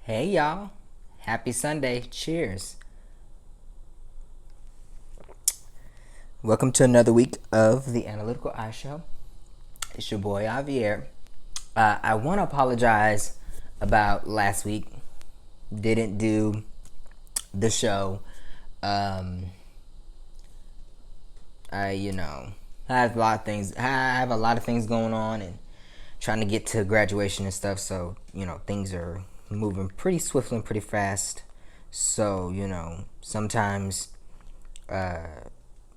Hey y'all, happy Sunday, cheers. Welcome to another week of the Analytical Eye Show. It's your boy Javier. I want to apologize about last week. Didn't do the show. Um, I have a lot of things. I have a lot of things going on and trying to get to graduation and stuff. So things are moving pretty swiftly and pretty fast. So sometimes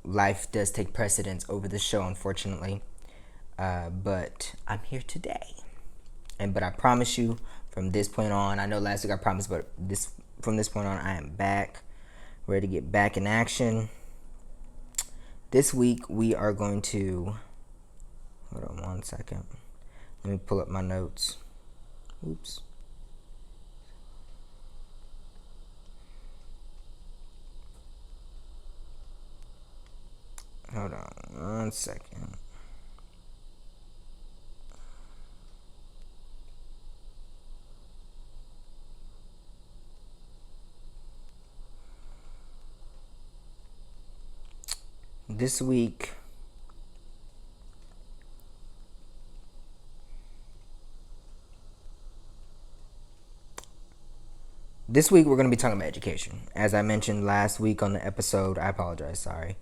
life does take precedence over the show, unfortunately. But I'm here today, but I promise you, from this point on, I know last week I promised, but from this point on, I am back, ready to get back in action. This week we are going to hold on one second. Let me pull up my notes. Oops. Hold on one second. This week, we're going to be talking about education. As I mentioned last week on the episode, I apologize, sorry.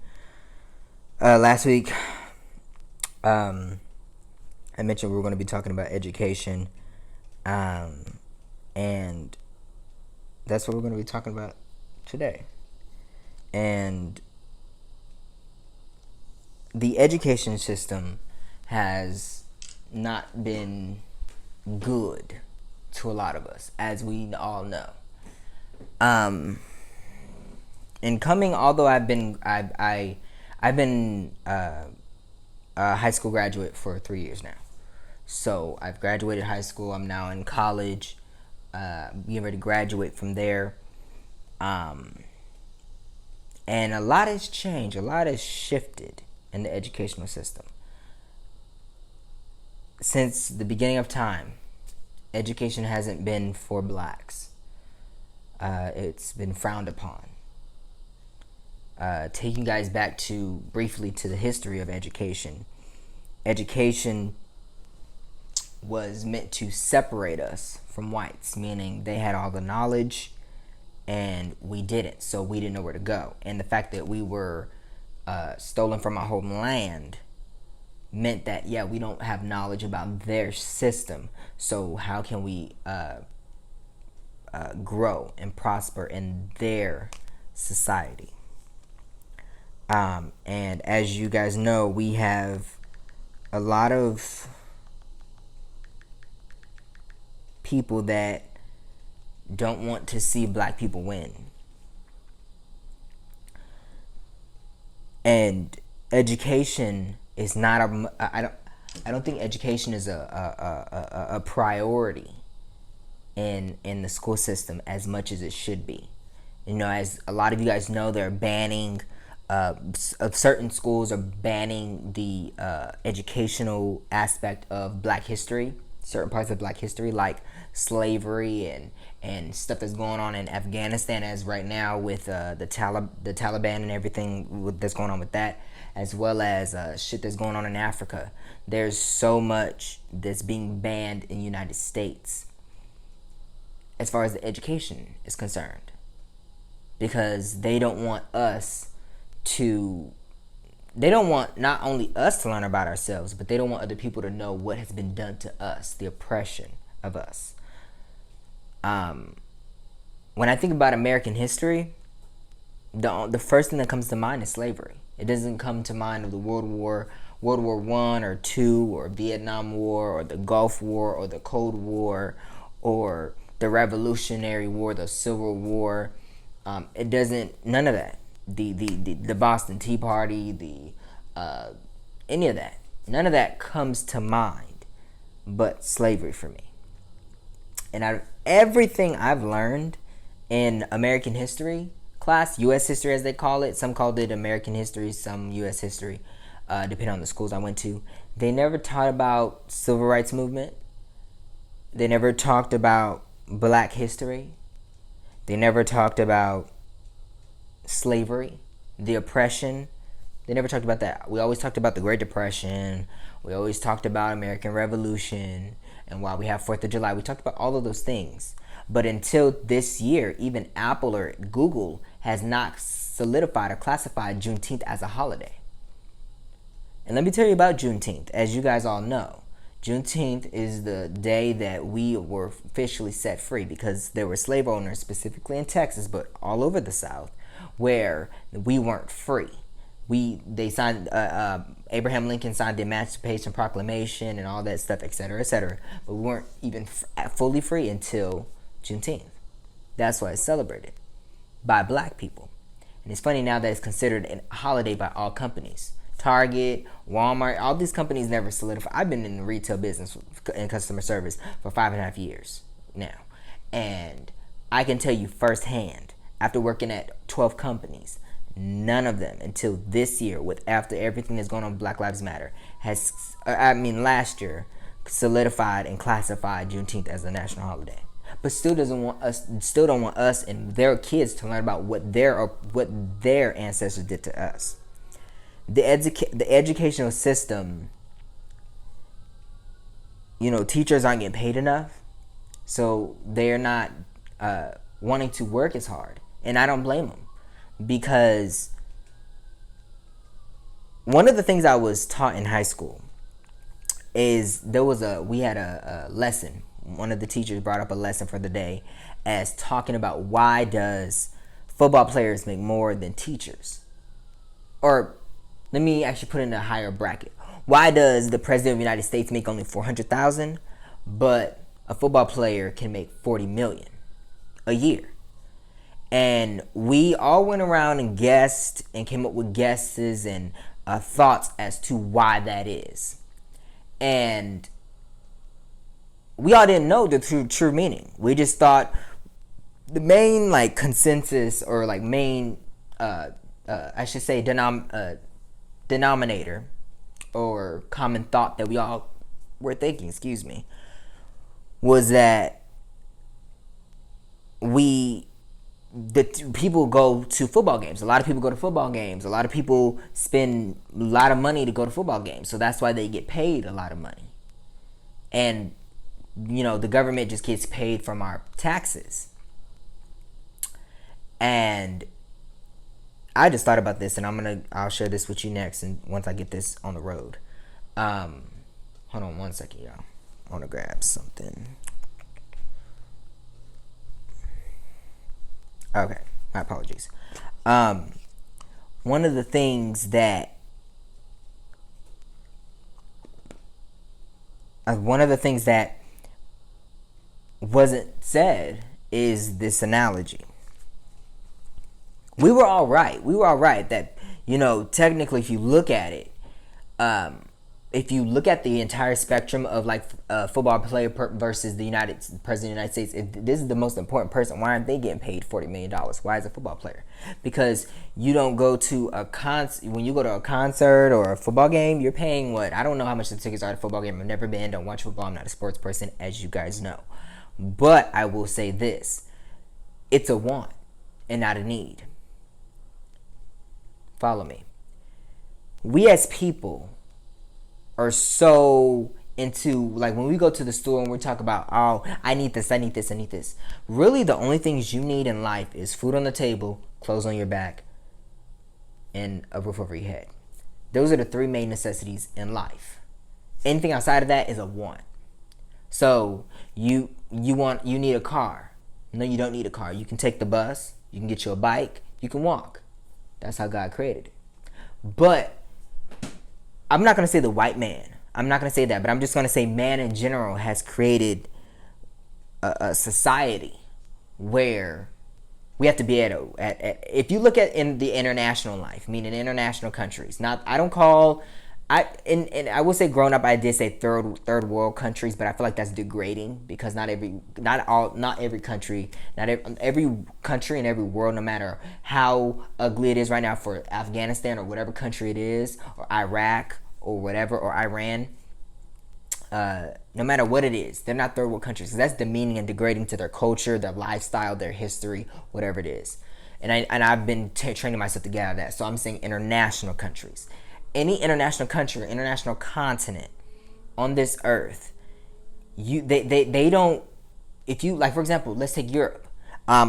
Last week, I mentioned we were going to be talking about education, and that's what we're going to be talking about today. And the education system has not been good to a lot of us, as we all know. Although I've been a high school graduate for 3 years now. So I've graduated high school. I'm now in college, getting ready to graduate from there. And a lot has changed. A lot has shifted in the educational system. Since the beginning of time, education hasn't been for blacks. It's been frowned upon. Taking you guys back briefly to the history of education. Education was meant to separate us from whites, meaning they had all the knowledge and we didn't, so we didn't know where to go. And the fact that we were stolen from our homeland meant that, we don't have knowledge about their system, so how can we grow and prosper in their society? And as you guys know, we have a lot of people that don't want to see black people win. And education is not I don't think education is a priority in the school system as much as it should be. As a lot of you guys know, they're banning certain schools are banning the educational aspect of black history, certain parts of black history, like slavery and stuff that's going on in Afghanistan as right now with the Taliban and everything that's going on with that, as well as shit that's going on in Africa. There's so much that's being banned in the United States as far as the education is concerned, because they don't want not only us to learn about ourselves, but they don't want other people to know what has been done to us, the oppression of us. When I think about American history, the first thing that comes to mind is slavery. It doesn't come to mind of the World War I or II, or Vietnam War, or the Gulf War, or the Cold War, or the Revolutionary War, the Civil War. It doesn't. None of that. The Boston Tea Party, any of that. None of that comes to mind, but slavery for me. And out of everything I've learned in American history class, U.S. history as they call it, some called it American history, some U.S. history, depending on the schools I went to, they never taught about civil rights movement. They never talked about Black history. They never talked about slavery, the oppression. They never talked about that. We always talked about the Great Depression. We always talked about American Revolution and why we have 4th of July. We talked about all of those things. But until this year, even Apple or Google has not solidified or classified Juneteenth as a holiday. And let me tell you about Juneteenth. As you guys all know, Juneteenth is the day that we were officially set free, because there were slave owners, specifically in Texas, but all over the South, where we weren't free. They signed Abraham Lincoln signed the Emancipation Proclamation and all that stuff, etc., but we weren't even fully free until Juneteenth. That's why it's celebrated by black people. And it's funny now that it's considered a holiday by all companies. Target, Walmart, all these companies never solidified. I've been in the retail business and customer service for 5.5 years now. And I can tell you firsthand, after working at 12 companies, none of them until this year, after everything that's going on with Black Lives Matter, last year, solidified and classified Juneteenth as a national holiday. But still don't want us and their kids to learn about what their ancestors did to us. The educational system, teachers aren't getting paid enough, so they're not wanting to work as hard, and I don't blame them, because one of the things I was taught in high school is we had a lesson. One of the teachers brought up a lesson for the day as talking about, why does football players make more than teachers? Or let me actually put it in a higher bracket. Why does the president of the United States make only $400,000, but a football player can make $40 million a year? And we all went around and guessed and came up with guesses and thoughts as to why that is. And we all didn't know the true meaning. We just thought the main consensus or main denominator or common thought that we all were thinking, was that people go to football games. A lot of people go to football games. A lot of people spend a lot of money to go to football games. So that's why they get paid a lot of money. And the government just gets paid from our taxes. And I just thought about this, and I'll share this with you next, and once I get this on the road. Hold on one second, y'all. I want to grab something. Okay, my apologies. One of the things that wasn't said is this analogy. We were all right. That, technically, if you look at it, if you look at the entire spectrum of football player versus the president of the United States, if this is the most important person, why aren't they getting paid $40 million? Why is a football player? Because you don't go to when you go to a concert or a football game, you're paying what? I don't know how much the tickets are at a football game. I've never been, don't watch football. I'm not a sports person, as you guys know. But I will say this. It's a want and not a need. Follow me. We as people are so into, when we go to the store and we talk about, I need this. Really, the only things you need in life is food on the table, clothes on your back, and a roof over your head. Those are the 3 main necessities in life. Anything outside of that is a want. So you need a car. No, you don't need a car. You can take the bus. You can get you a bike. You can walk. That's how God created it. But I'm not going to say the white man. I'm not going to say that. But I'm just going to say man in general has created a society where we have to be if you look at in the international life, meaning international countries. I will say growing up I did say third world countries, but I feel like that's degrading, because every country in every world, no matter how ugly it is right now for Afghanistan or whatever country it is, or Iraq or whatever, or Iran, no matter what it is, they're not third world countries. Because that's demeaning and degrading to their culture, their lifestyle, their history, whatever it is. And I've been training myself to get out of that. So I'm saying international countries. Any international country or international continent on this earth, they don't, if you, like, for example, let's take Europe.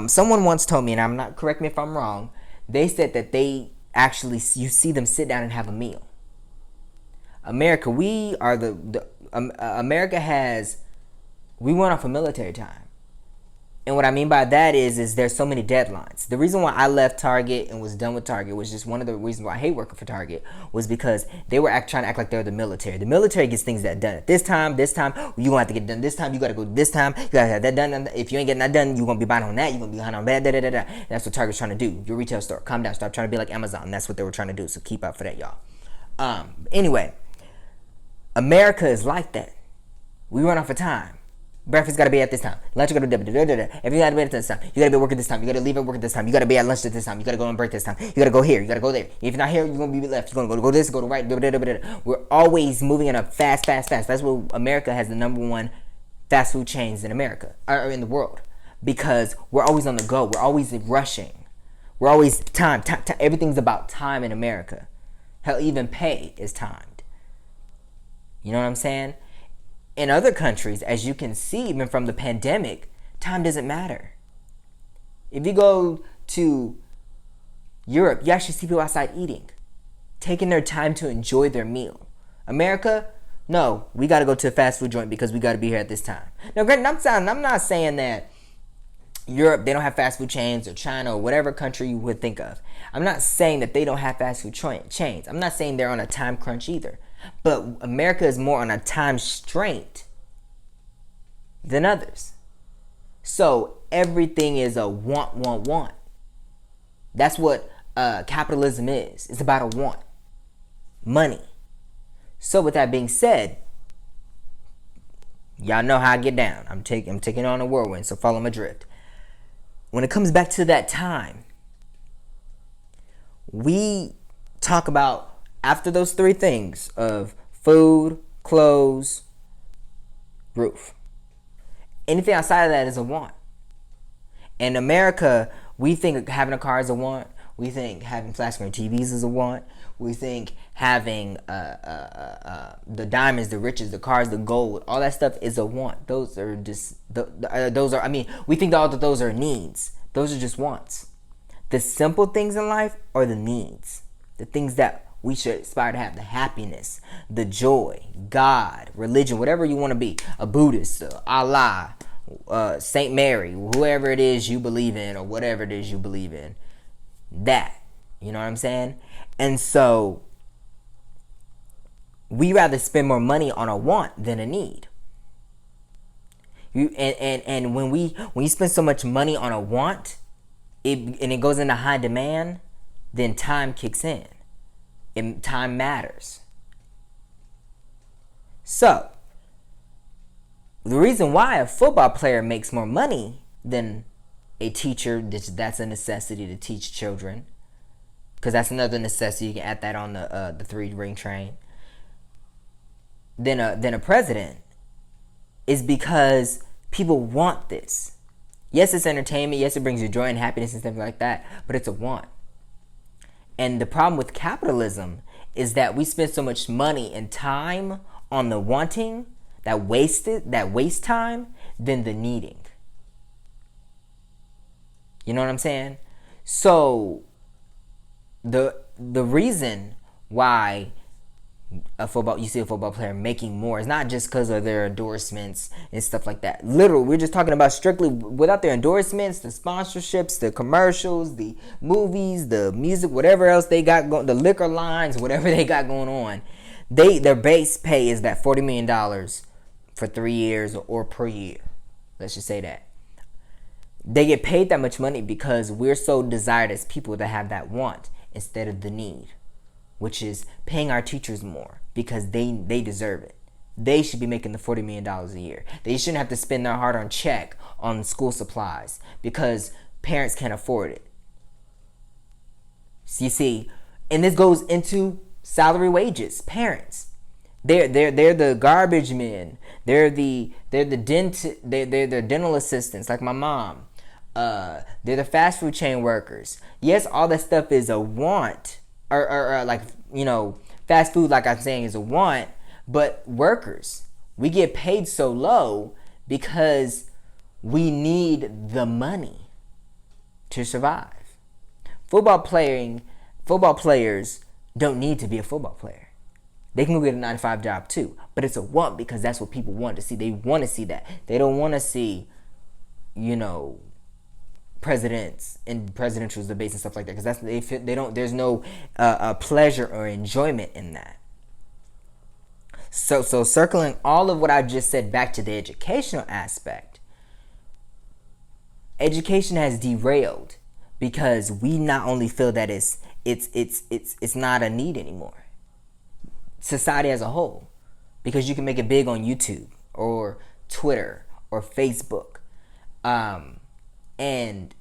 Someone once told me, and I'm not, correct me if I'm wrong, they said that they actually, you see them sit down and have a meal. America, we are America has, we went off of military time. And what I mean by that is there's so many deadlines. The reason why I left Target and was done with Target was just one of the reasons why I hate working for Target was because they were trying to act like they're the military. The military gets things that done at this time, you gonna have to get done this time, you gotta go this time, you gotta have that done. If you ain't getting that done, you're gonna be behind on that, you're gonna be behind on that, That's what Target's trying to do. Your retail store, calm down, stop trying to be like Amazon. That's what they were trying to do, so keep up for that, y'all. Anyway, America is like that. We run off of time. Breakfast gotta be at this time. Lunch gotta be everything gotta be at this time. You gotta be at work at this time. You gotta leave at work at this time. You gotta be at lunch at this time. You gotta go on break this time. You gotta go here. You gotta go there. If you're not here, you're gonna be left. You're gonna go this, go to right. We're always moving in a fast. That's what America has the number one fast food chains in America or in the world, because we're always on the go. We're always rushing. We're always time. Everything's about time in America. Hell, even pay is timed. You know what I'm saying? In other countries, as you can see, even from the pandemic, time doesn't matter. If you go to Europe, you actually see people outside eating, taking their time to enjoy their meal. America, no, we got to go to a fast food joint because we got to be here at this time. Now, granted, I'm not saying that Europe, they don't have fast food chains, or China, or whatever country you would think of. I'm not saying that they don't have fast food chains. I'm not saying they're on a time crunch either. But America is more on a time constraint than others. So everything is a want. That's what capitalism is. It's about a want. Money. So with that being said, y'all know how I get down. I'm taking on a whirlwind, so follow my drift. When it comes back to that time, we talk about, after those three things of food, clothes, roof, anything outside of that is a want. In America, we think having a car is a want. We think having flat screen TVs is a want. We think having the diamonds, the riches, the cars, the gold, all that stuff is a want. Those are just, we think all that those are needs. Those are just wants. The simple things in life are the needs. The things that we should aspire to have: the happiness, the joy, God, religion, whatever you want to be, a Buddhist, Allah, Saint Mary, whoever it is you believe in, or whatever it is you believe in. That, you know what I'm saying? And so we rather spend more money on a want than a need. And when you spend so much money on a want, it goes into high demand, then time kicks in. And time matters. So, the reason why a football player makes more money than a teacher, that's a necessity to teach children, because that's another necessity. You can add that on the 3-ring train. Than a president, is because people want this. Yes, it's entertainment. Yes, it brings you joy and happiness and stuff like that, but it's a want. And the problem with capitalism is that we spend so much money and time on the wanting, that waste time, than the needing. You know what I'm saying? So the reason why you see a football player making more is not just because of their endorsements and stuff like that. Literally, we're just talking about strictly without their endorsements, the sponsorships, the commercials, the movies, the music, whatever else they got going, the liquor lines, whatever they got going on. Their base pay is that $40 million for 3 years or per year. Let's just say that. They get paid that much money because we're so desired as people to have that want instead of the need, which is paying our teachers more because they deserve it. They should be making the $40 million a year. They shouldn't have to spend their hard-earned check on school supplies because parents can't afford it. So you see, and this goes into salary wages. Parents, They're the garbage men. They're the dental assistants like my mom. They're the fast food chain workers. Yes, all that stuff is a want, or like, fast food, like I'm saying, is a want. But workers, we get paid so low because we need the money to survive. Football players don't need to be a football player. They can go get a 9-to-5 job too, but it's a want because that's what people want to see. They want to see that. They don't want to see, presidents and presidential debates and stuff like that, because they don't. There's no pleasure or enjoyment in that. So circling all of what I just said back to the educational aspect, education has derailed because we not only feel that it's not a need anymore. Society as a whole, because you can make it big on YouTube or Twitter or Facebook, and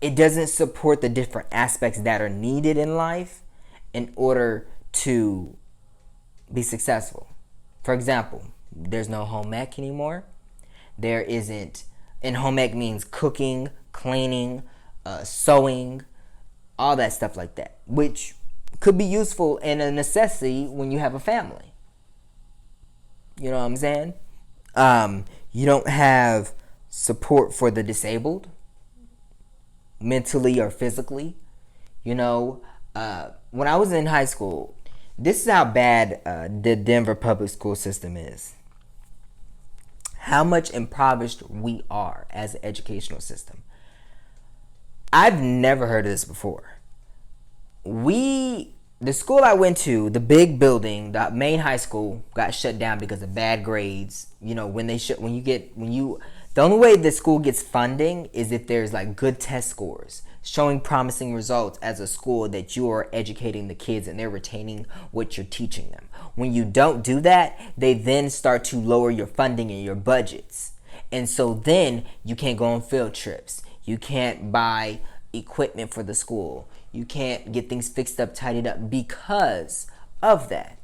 it doesn't support the different aspects that are needed in life in order to be successful. For example, there's no home ec anymore. There isn't, and home ec means cooking, cleaning, sewing, all that stuff like that, which could be useful and a necessity when you have a family. You know what I'm saying? You don't have support for the disabled, mentally or physically. When I was in high school, this is how bad the Denver public school system is. How much impoverished we are as an educational system. I've never heard of this before. The school I went to, the big building, the main high school, got shut down because of bad grades. The only way the school gets funding is if there's like good test scores, showing promising results as a school that you are educating the kids and they're retaining what you're teaching them. When you don't do that, they then start to lower your funding and your budgets. And so then you can't go on field trips. You can't buy equipment for the school. You can't get things fixed up, tidied up because of that.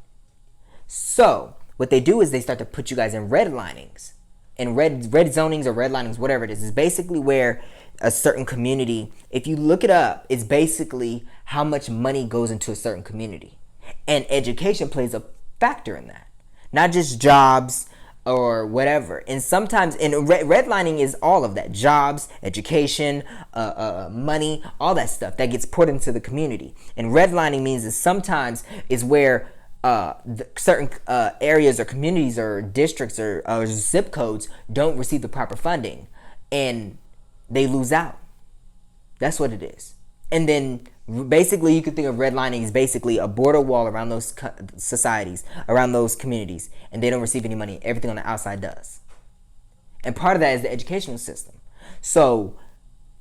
So what they do is they start to put you guys in redlinings. And red zonings or redlinings, whatever it is basically where a certain community, if you look it up, it's basically how much money goes into a certain community. And education plays a factor in that. Not just jobs or whatever. And sometimes, and redlining is all of that. Jobs, education, money, all that stuff that gets put into the community. And redlining means is sometimes is where certain areas or communities or districts or zip codes don't receive the proper funding and they lose out. That's what it is. And then basically you could think of redlining as basically a border wall around those societies, around those communities, and they don't receive any money. Everything on the outside does. And part of that is the educational system. So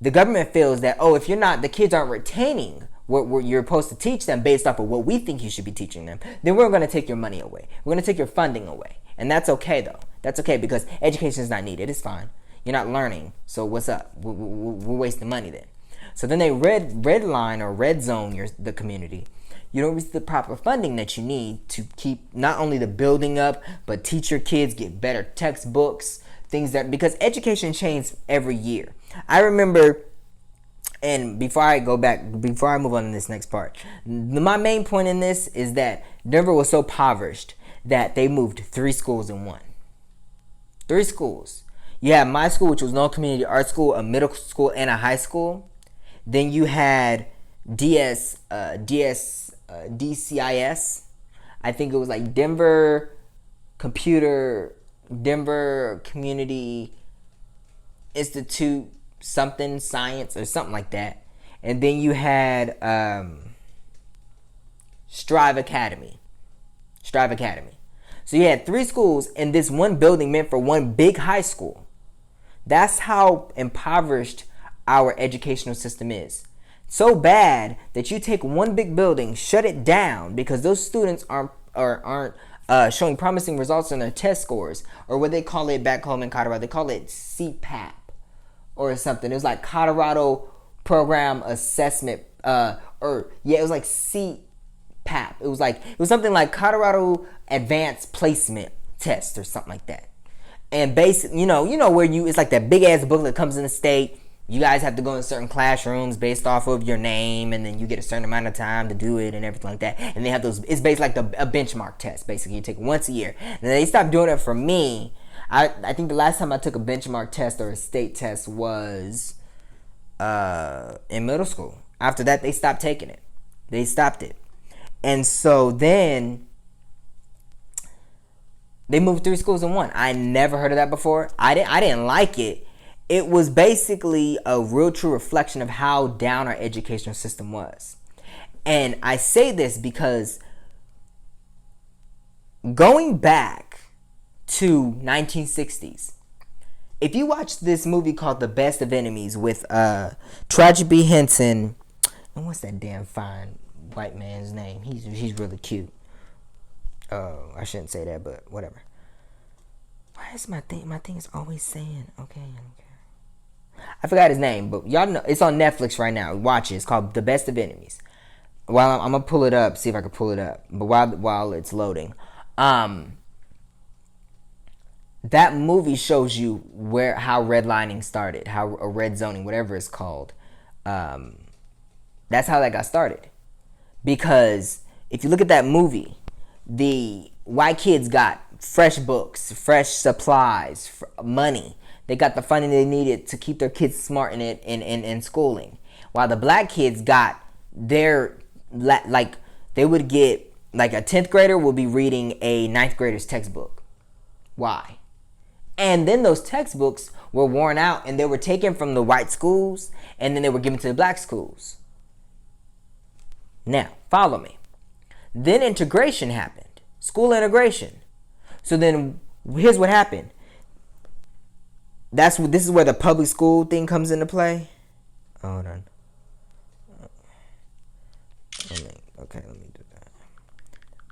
the government feels that, if the kids aren't retaining what you're supposed to teach them based off of what we think you should be teaching them, then we're going to take your money away. We're going to take your funding away. And that's okay, though. That's okay because education is not needed. It's fine. You're not learning. So what's up? We're wasting money then. So then they redline or red zone the community. You don't receive the proper funding that you need to keep not only the building up, but teach your kids, get better textbooks, because education changes every year. I remember, and before I move on to this next part, my main point in this is that Denver was so impoverished that they moved 3 schools in one. 3 schools. You had my school, which was no community art school, a middle school, and a high school. Then you had DCIS. I think it was like Denver Community Institute something science or something like that. And then you had Strive Academy. So you had 3 schools and this one building meant for one big high school. That's how impoverished our educational system is. So bad that you take one big building, shut it down because those students aren't showing promising results in their test scores, or what they call it back home in Colorado, they call it CPAP or something. It was like Colorado Program Assessment, it was like PAP. It was something like Colorado Advanced Placement Test or something like that. And basically, where it's like that big ass book that comes in the state. You guys have to go in certain classrooms based off of your name, and then you get a certain amount of time to do it and everything like that. And they have those. It's basically like a benchmark test. Basically, you take it once a year. And they stopped doing it for me. I think the last time I took a benchmark test or a state test was in middle school. After that, they stopped taking it. They stopped it. And so then they moved 3 schools in one. I never heard of that before. I didn't like it. It was basically a real true reflection of how down our educational system was. And I say this because going back to 1960s, if you watch this movie called The Best of Enemies with Taraji P. Henson, and what's that damn fine white man's name? He's really cute. I shouldn't say that, but whatever. Why is my thing is always saying okay? I forgot his name, but y'all know it's on Netflix right now. Watch it. It's called The Best of Enemies. Well, I'm gonna pull it up, see if I can pull it up. But while it's loading, that movie shows you how redlining started, how a red zoning, whatever it's called. That's how that got started. Because if you look at that movie, the white kids got fresh books, fresh supplies, money. They got the funding they needed to keep their kids smart in schooling. While the black kids got their, like, they would get, like, a 10th grader will be reading a 9th grader's textbook. Why? And then those textbooks were worn out and they were taken from the white schools and then they were given to the black schools. Now, follow me. Then integration happened. School integration. So then here's what happened. This is where the public school thing comes into play. Hold on. Let me do that.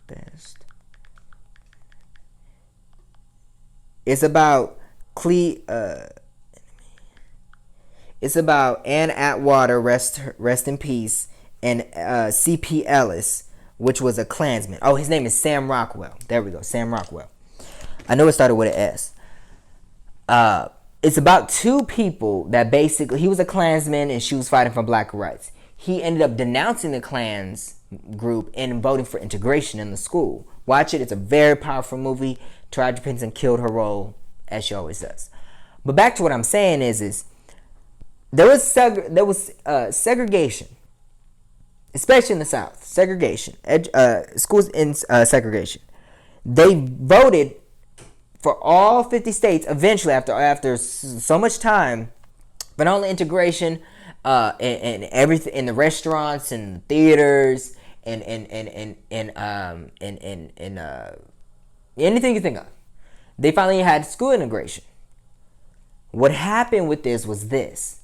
Best. It's about it's about Ann Atwater, rest in peace, and C.P. Ellis, which was a Klansman. Oh, his name is Sam Rockwell. There we go, Sam Rockwell. I know it started with an S. It's about 2 people that basically, he was a Klansman and she was fighting for black rights. He ended up denouncing the Klans group and voting for integration in the school. Watch it. It's a very powerful movie. Taraji P. Henson killed her role, as she always does. But back to what I'm saying is there was segregation, especially in the South. Segregation. Schools in segregation. They voted for all 50 states eventually after so much time, but not only integration and everything in the restaurants and theaters and anything you think of. They finally had school integration. What happened with this was this.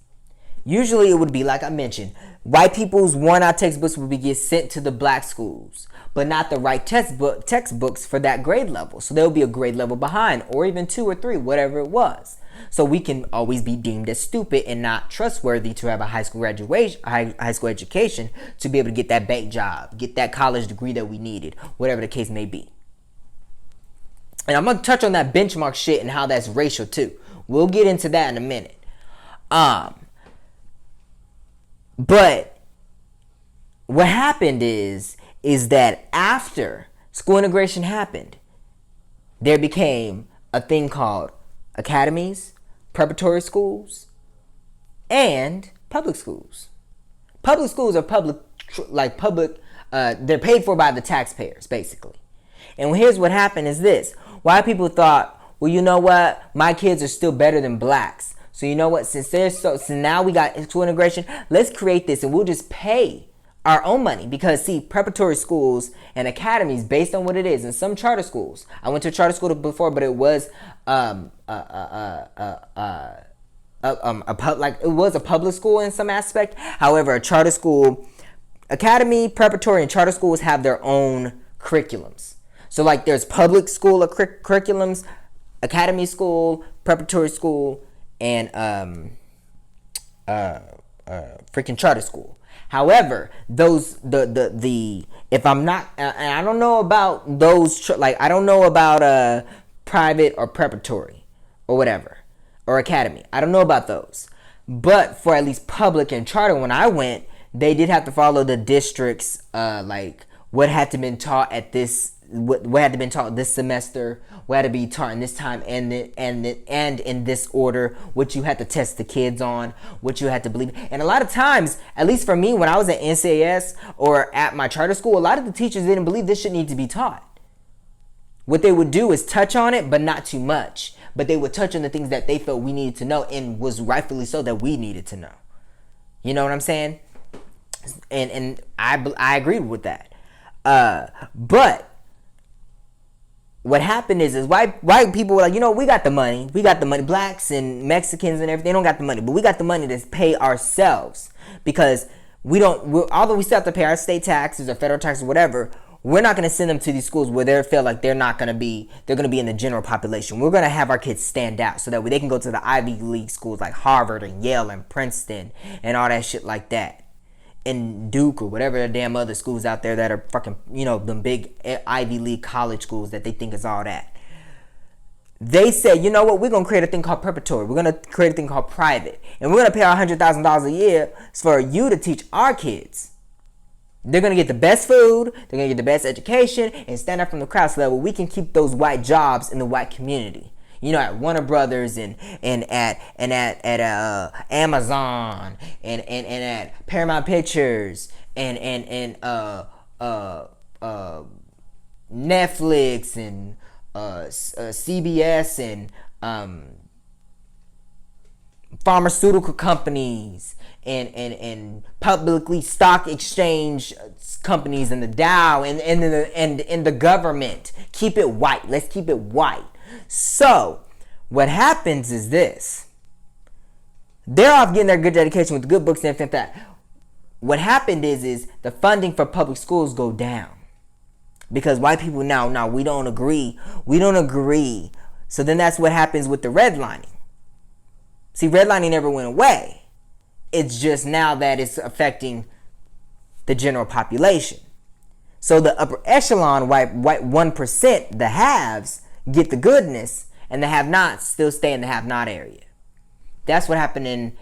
Usually it would be, like I mentioned, white people's worn-out textbooks would get sent to the black schools, but not the right textbooks for that grade level. So they'll be a grade level behind, or even 2 or 3, whatever it was. So we can always be deemed as stupid and not trustworthy to have a high school education to be able to get that bank job, get that college degree that we needed, whatever the case may be. And I'm going to touch on that benchmark shit and how that's racial too. We'll get into that in a minute. But what happened is that after school integration happened, there became a thing called academies, preparatory schools, and public schools. Public schools are they're paid for by the taxpayers, basically. And here's what happened is this. White people thought, well, you know what? My kids are still better than blacks. So you know what? So now we got school integration, let's create this and we'll just pay our own money. Because see, preparatory schools and academies, based on what it is, and some charter schools. I went to a charter school before, but it was it was a public school in some aspect. However, a charter school, academy, preparatory, and charter schools have their own curriculums. So like there's public school curriculums, academy school, preparatory school, and freaking charter school. However, the if I'm not, and I don't know about those, like I don't know about private or preparatory or whatever, or academy. I don't know about those. But for at least public and charter, when I went, they did have to follow the district's like what had to been taught at this, what had to been taught this semester, what had to be taught in this time, and in this order, what you had to test the kids on, what you had to believe. And a lot of times, at least for me, when I was at NCAS or at my charter school, a lot of the teachers didn't believe this should need to be taught. What they would do is touch on it, but not too much. But they would touch on the things that they felt we needed to know, and was rightfully so that we needed to know. You know what I'm saying? And I agreed with that. But what happened is white people were like, we got the money. Blacks and Mexicans and everything don't got the money, but we got the money to pay ourselves, because although we still have to pay our state taxes or federal taxes or whatever, we're not going to send them to these schools where they feel like they're going to be in the general population. We're going to have our kids stand out so that way they can go to the Ivy League schools like Harvard and Yale and Princeton and all that shit like that. And Duke or whatever the damn other schools out there that are fucking, them big Ivy League college schools that they think is all that. They said, you know what, we're going to create a thing called preparatory. We're going to create a thing called private. And we're going to pay our $100,000 a year for you to teach our kids. They're going to get the best food, they're going to get the best education, and stand out from the crowd so that we can keep those white jobs in the white community. At Warner Brothers and at Amazon and at Paramount Pictures and Netflix and CBS and pharmaceutical companies and publicly stock exchange companies and the Dow and the government. Keep it white. Let's keep it white. So what happens is this. They're off getting their good education with good books and everything like that. What happened is the funding for public schools go down. Because white people now, we don't agree. So then that's what happens with the redlining. See, redlining never went away. It's just now that it's affecting the general population. So the upper echelon white 1%, the haves, get the goodness, and the have-nots still stay in the have-not area. That's what happened in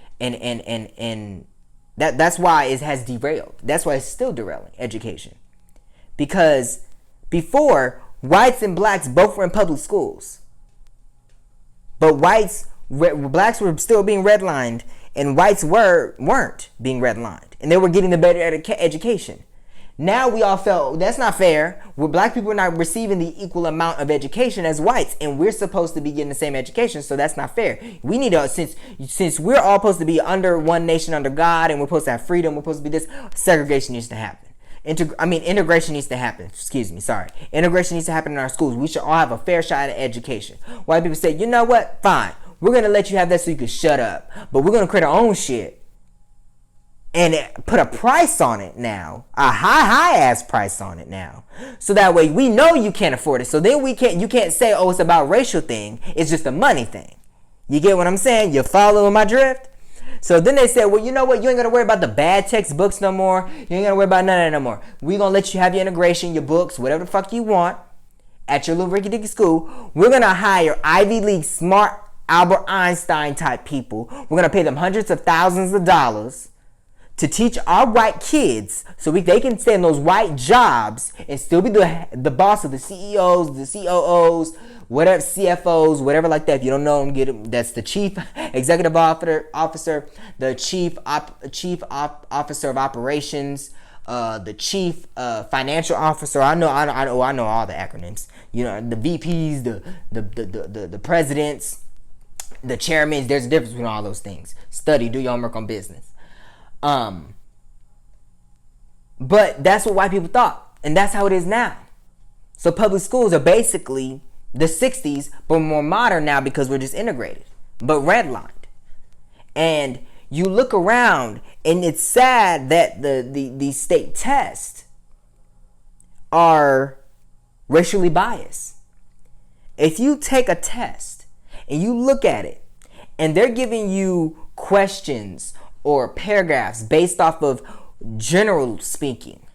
that's why it has derailed. That's why it's still derailing education. Because before, whites and blacks both were in public schools. But blacks were still being redlined, and whites weren't being redlined. And they were getting the better education. Now we all felt that's not fair. Black people are not receiving the equal amount of education as whites, and we're supposed to be getting the same education, so that's not fair. We need to, since we're all supposed to be under one nation under God, and we're supposed to have freedom, we're supposed to be this, segregation needs to happen. Integration needs to happen. Integration needs to happen in our schools. We should all have a fair shot at education. White people say, you know what? Fine. We're going to let you have that so you can shut up. But we're going to create our own shit. And put a price on it now. A high ass price on it now. So that way we know you can't afford it. So then you can't say, oh, it's about a racial thing. It's just a money thing. You get what I'm saying? You following my drift? So then they said, well, you know what? You ain't going to worry about the bad textbooks no more. You ain't going to worry about none of that no more. We're going to let you have your integration, your books, whatever the fuck you want at your little rickety school. We're going to hire Ivy League smart Albert Einstein type people. We're going to pay them hundreds of thousands of dollars to teach our white kids so they can stay in those white jobs and still be the boss of the CEOs, the COOs, whatever, CFOs, whatever like that. If you don't know them, get them. That's the chief executive officer, the chief officer of operations, the chief financial officer. I know all the acronyms. The VPs, the presidents, the chairmen. There's a difference between all those things. Do your homework on business. But that's what white people thought, and that's how it is now. So public schools are basically the 60s, but more modern now because we're just integrated, but redlined. And you look around, and it's sad that the state tests are racially biased. If you take a test and you look at it, and they're giving you questions or paragraphs based off of general speaking.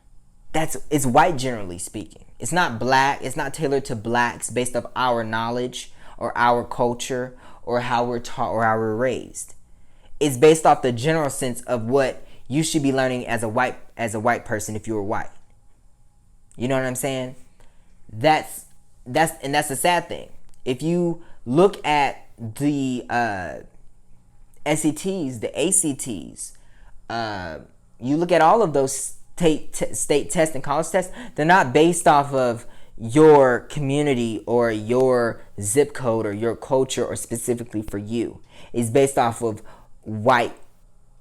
It's white generally speaking. It's not black. It's not tailored to blacks based off our knowledge or our culture or how we're taught or how we're raised. It's based off the general sense of what you should be learning as a white person if you were white. You know what I'm saying? That's the sad thing. If you look at the SETs, the ACTs, you look at all of those state tests and college tests, they're not based off of your community or your zip code or your culture or specifically for you. It's based off of white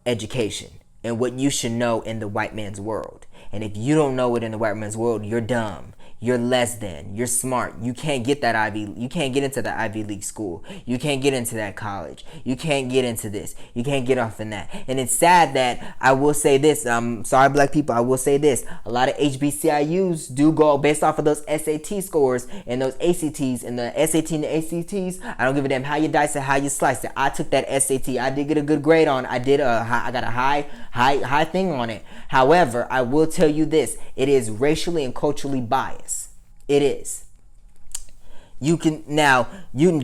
education and what you should know in the white man's world. And if you don't know it in the white man's world, you're dumb. You're less than. You're smart. You can't get you can't get into the Ivy League school. You can't get into that college. You can't get into this. You can't get off in that. And it's sad that I will say this. I'm sorry, black people. I will say this. A lot of HBCIUs do go based off of those SAT scores and those ACTs and the SAT and the ACTs. I don't give a damn how you dice it, how you slice it. I took that SAT. I did get a good grade on. I got a high thing on it. However, I will tell you this. It is racially and culturally biased. It is.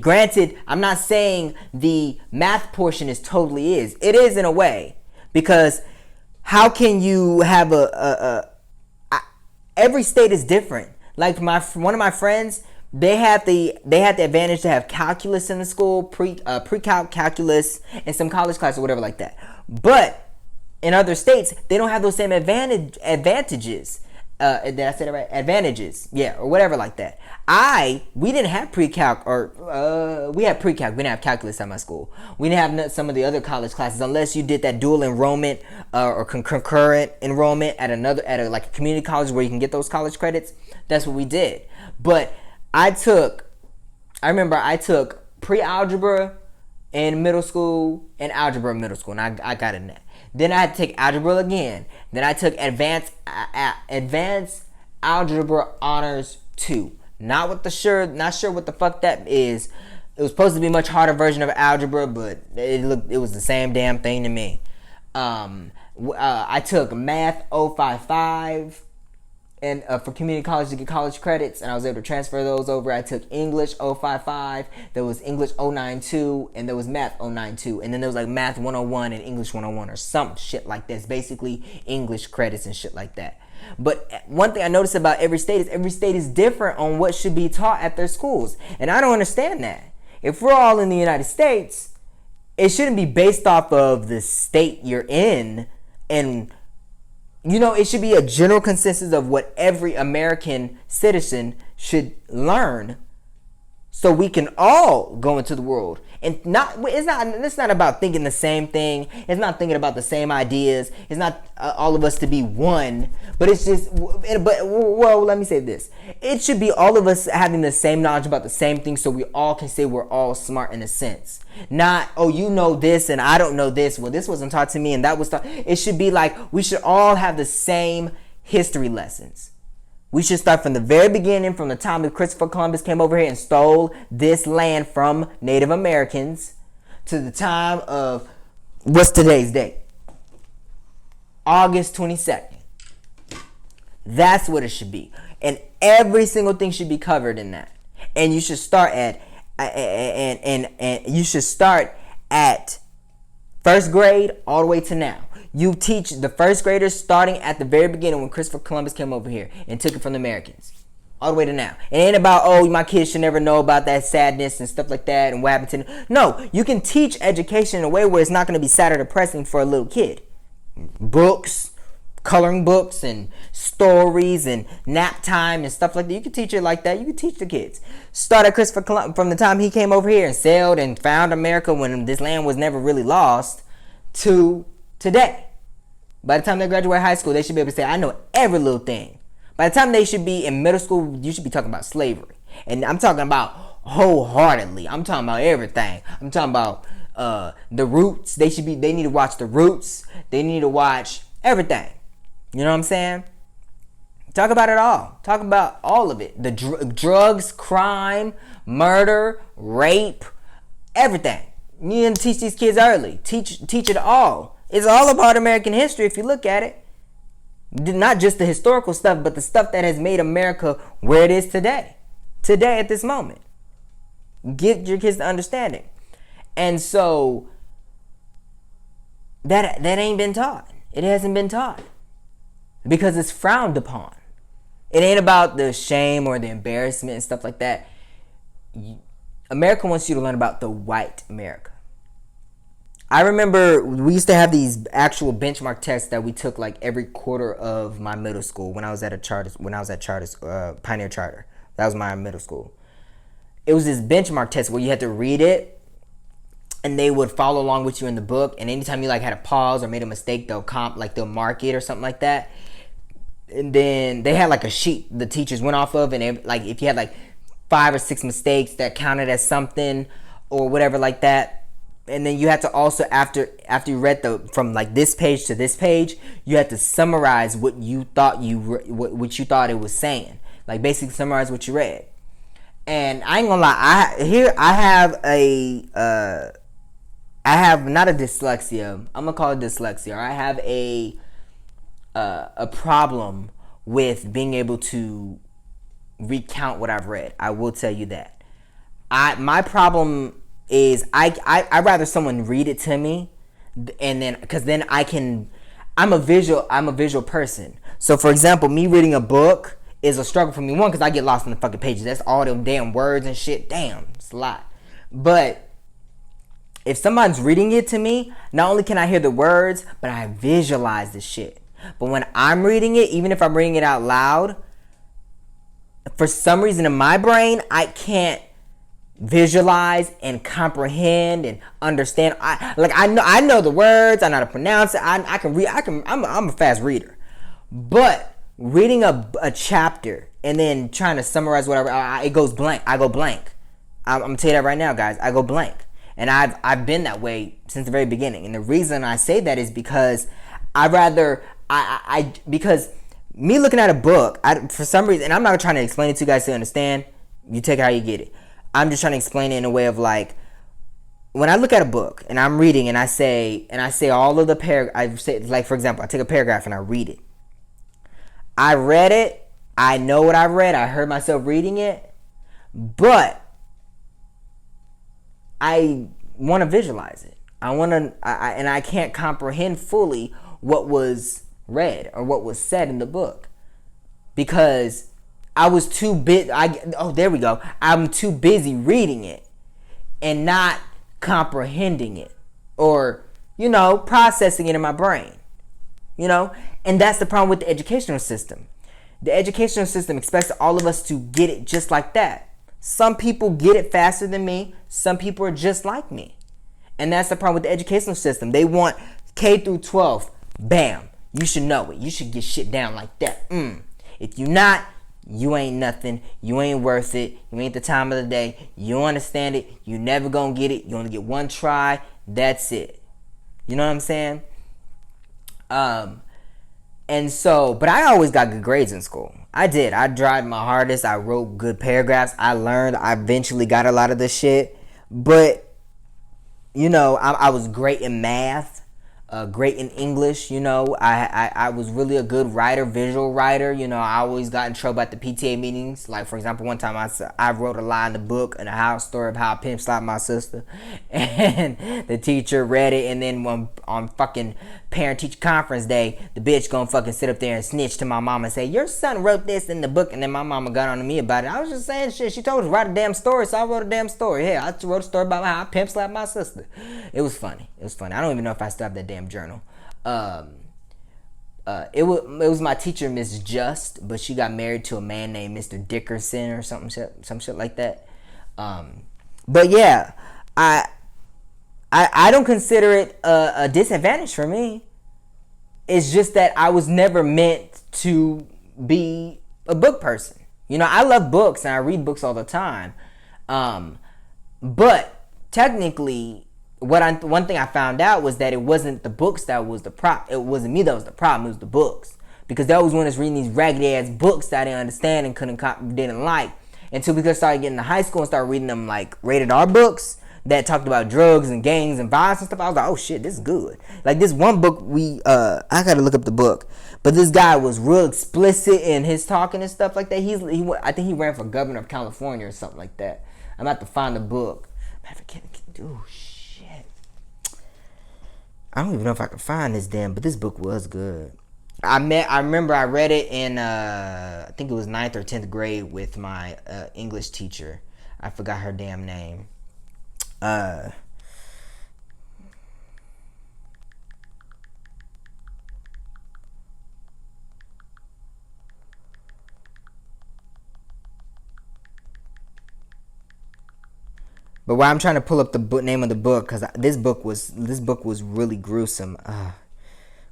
Granted, I'm not saying the math portion is totally is. It is in a way, because how can you have every state is different. Like one of my friends, they had the advantage to have calculus in the school, pre-calc, calculus, and some college class or whatever like that. But in other states, they don't have those same advantages. Did I say that right? Advantages, yeah, or whatever like that. We didn't have pre-calc, or we had pre-calc. We didn't have calculus at my school. We didn't have some of the other college classes unless you did that dual enrollment or concurrent enrollment at a community college where you can get those college credits. That's what we did. But I remember I took pre-algebra in middle school and algebra in middle school, and I got in that. Then I had to take algebra again. Then I took advanced algebra honors 2. Not sure what the fuck that is. It was supposed to be a much harder version of algebra, but it was the same damn thing to me. I took math 055 and for community college to get college credits, and I was able to transfer those over. I took English 055, there was English 092, and there was math 092, and then there was like math 101 and English 101 or some shit like this, basically English credits and shit like that. But one thing I noticed about every state is different on what should be taught at their schools, and I don't understand that. If we're all in the United States, it shouldn't be based off of the state you're in, and it should be a general consensus of what every American citizen should learn, so we can all go into the world. And it's not about thinking the same thing. It's not thinking about the same ideas. It's not all of us to be one. But it's just, let me say this. It should be all of us having the same knowledge about the same thing, so we all can say we're all smart in a sense. Not, you know this and I don't know this. Well, this wasn't taught to me and that was taught. It should be like we should all have the same history lessons. We should start from the very beginning, from the time that Christopher Columbus came over here and stole this land from Native Americans, to the time of, what's today's date? August 22nd. That's what it should be. And every single thing should be covered in that. And you should start at first grade all the way to now. You teach the first graders starting at the very beginning when Christopher Columbus came over here and took it from the Americans, all the way to now. It ain't about, my kids should never know about that sadness and stuff like that and what happened to them. No, you can teach education in a way where it's not going to be sad or depressing for a little kid. Books, coloring books and stories and nap time and stuff like that. You can teach it like that. You can teach the kids. Start at Christopher Columbus from the time he came over here and sailed and found America when this land was never really lost to today. By the time they graduate high school, they should be able to say, I know every little thing. By the time they should be in middle school, you should be talking about slavery. And I'm talking about wholeheartedly. I'm talking about everything. I'm talking about the roots. They need to watch the roots. They need to watch everything. You know what I'm saying? Talk about it all. Talk about all of it. The drugs, crime, murder, rape, everything. You need to teach these kids early. Teach it all. It's all about American history if you look at it. Not just the historical stuff, but the stuff that has made America where it is today. Today, at this moment. Get your kids to understanding. And so, that ain't been taught. It hasn't been taught. Because it's frowned upon. It ain't about the shame or the embarrassment and stuff like that. America wants you to learn about the white America. I remember we used to have these actual benchmark tests that we took like every quarter of my middle school when I was at Pioneer Charter. That was my middle school. It was this benchmark test where you had to read it and they would follow along with you in the book, and anytime you like had a pause or made a mistake, they'll mark it or something like that. And then they had like a sheet the teachers went off of, and if you had like 5 or 6 mistakes, that counted as something or whatever like that. And then you had to also, after you read from like this page to this page, you had to summarize what you thought what you thought it was saying. Like basically summarize what you read. And I ain't gonna lie, I have not a dyslexia. I'm gonna call it dyslexia. I have a problem with being able to recount what I've read. I will tell you that. My problem is I rather someone read it to me, and then because then I'm a visual person. So for example, me reading a book is a struggle for me. One, because I get lost in the fucking pages. That's all them damn words and shit. Damn, it's a lot. But if someone's reading it to me, not only can I hear the words, but I visualize the shit. But when I'm reading it, even if I'm reading it out loud, for some reason in my brain, I can't visualize and comprehend and understand. I know the words. I know how to pronounce it. I can read. I'm a fast reader, but reading a chapter and then trying to summarize whatever, it goes blank. I go blank. I'm gonna tell you that right now, guys. I go blank, and I've been that way since the very beginning. And the reason I say that is because because me looking at a book, for some reason, and I'm not trying to explain it to you guys to understand. You take it how you get it. I'm just trying to explain it in a way of like, when I look at a book and I'm reading and I say all of the I say, like for example, I take a paragraph and I read it. I read it. I know what I read. I heard myself reading it, but I want to visualize it. And I can't comprehend fully what was read or what was said in the book because I was too busy. There we go. I'm too busy reading it and not comprehending it or, processing it in my brain, and that's the problem with the educational system. The educational system expects all of us to get it just like that. Some people get it faster than me. Some people are just like me. And that's the problem with the educational system. They want K through 12. Bam. You should know it. You should get shit down like that. If you're not, you ain't nothing. You ain't worth it. You ain't the time of the day. You don't understand it. You never gonna get it. You only get one try. That's it. You know what I'm saying? And so, but I always got good grades in school. I did. I tried my hardest. I wrote good paragraphs. I learned. I eventually got a lot of the shit. But, I was great in math. Great in English. I was really a good writer, visual writer. I always got in trouble at the PTA meetings. Like, for example, one time I wrote a line in the book and a house story of how I pimp slapped my sister. And the teacher read it. And then on fucking parent-teacher conference day, the bitch gonna fucking sit up there and snitch to my mama and say, your son wrote this in the book. And then my mama got on to me about it. I was just saying shit. She told us to write a damn story, so I wrote a damn story. Yeah, I wrote a story about how I pimp slapped my sister. It was funny. I don't even know if I still have that damn journal. It was my teacher, Miss Just, but she got married to a man named Mr. Dickerson or some shit like that. But yeah, I don't consider it a disadvantage for me. It's just that I was never meant to be a book person. I love books and I read books all the time. But technically, one thing I found out was that it wasn't the books that was the problem. It wasn't me that was the problem. It was the books, because they was when I was reading these raggedy ass books that I didn't understand and didn't like, until we started getting to high school and started reading them like rated R books. that talked about drugs and gangs and violence and stuff. I was like, oh shit, this is good. Like this one book I gotta look up the book, but this guy was real explicit in his talking and stuff like that. I think he ran for governor of California or something like that. I'm about to find the book. Oh shit, I don't even know if I can find this but this book was good. I remember I read it in I think it was 9th or 10th grade with my English teacher. I forgot her damn name. But while I'm trying to pull up the name of the book, because this book was really gruesome.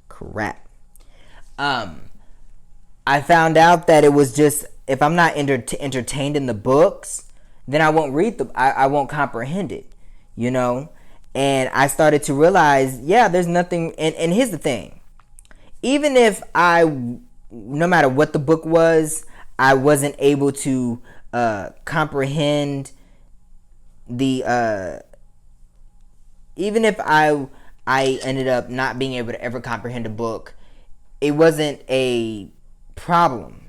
Crap. I found out that it was just, if I'm not entertained in the books, then I won't read I won't comprehend it, you know. And I started to realize, yeah, there's nothing. And here's the thing: even if no matter what the book was, I wasn't able to comprehend the. Even if I ended up not being able to ever comprehend a book, it wasn't a problem.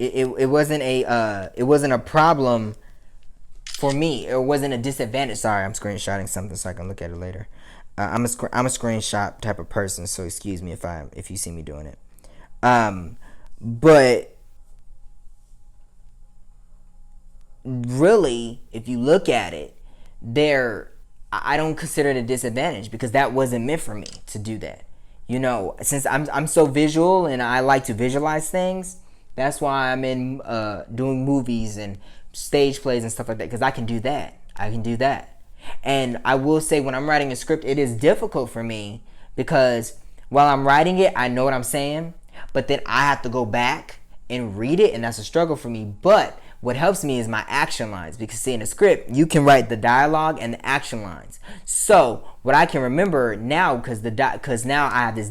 It wasn't a problem for me. It wasn't a disadvantage. Sorry, I'm screenshotting something so I can look at it later. I'm a screenshot type of person, so excuse me if you see me doing it. But really, if you look at it, I don't consider it a disadvantage because that wasn't meant for me to do that. You know, since I'm so visual and I like to visualize things, that's why I'm in doing movies and stage plays and stuff like that, because I can do that. And I will say, when I'm writing a script, it is difficult for me because while I'm writing it, I know what I'm saying, but then I have to go back and read it, and that's a struggle for me. But what helps me is my action lines, because see, in a script you can write the dialogue and the action lines. So what I can remember now, because now I have this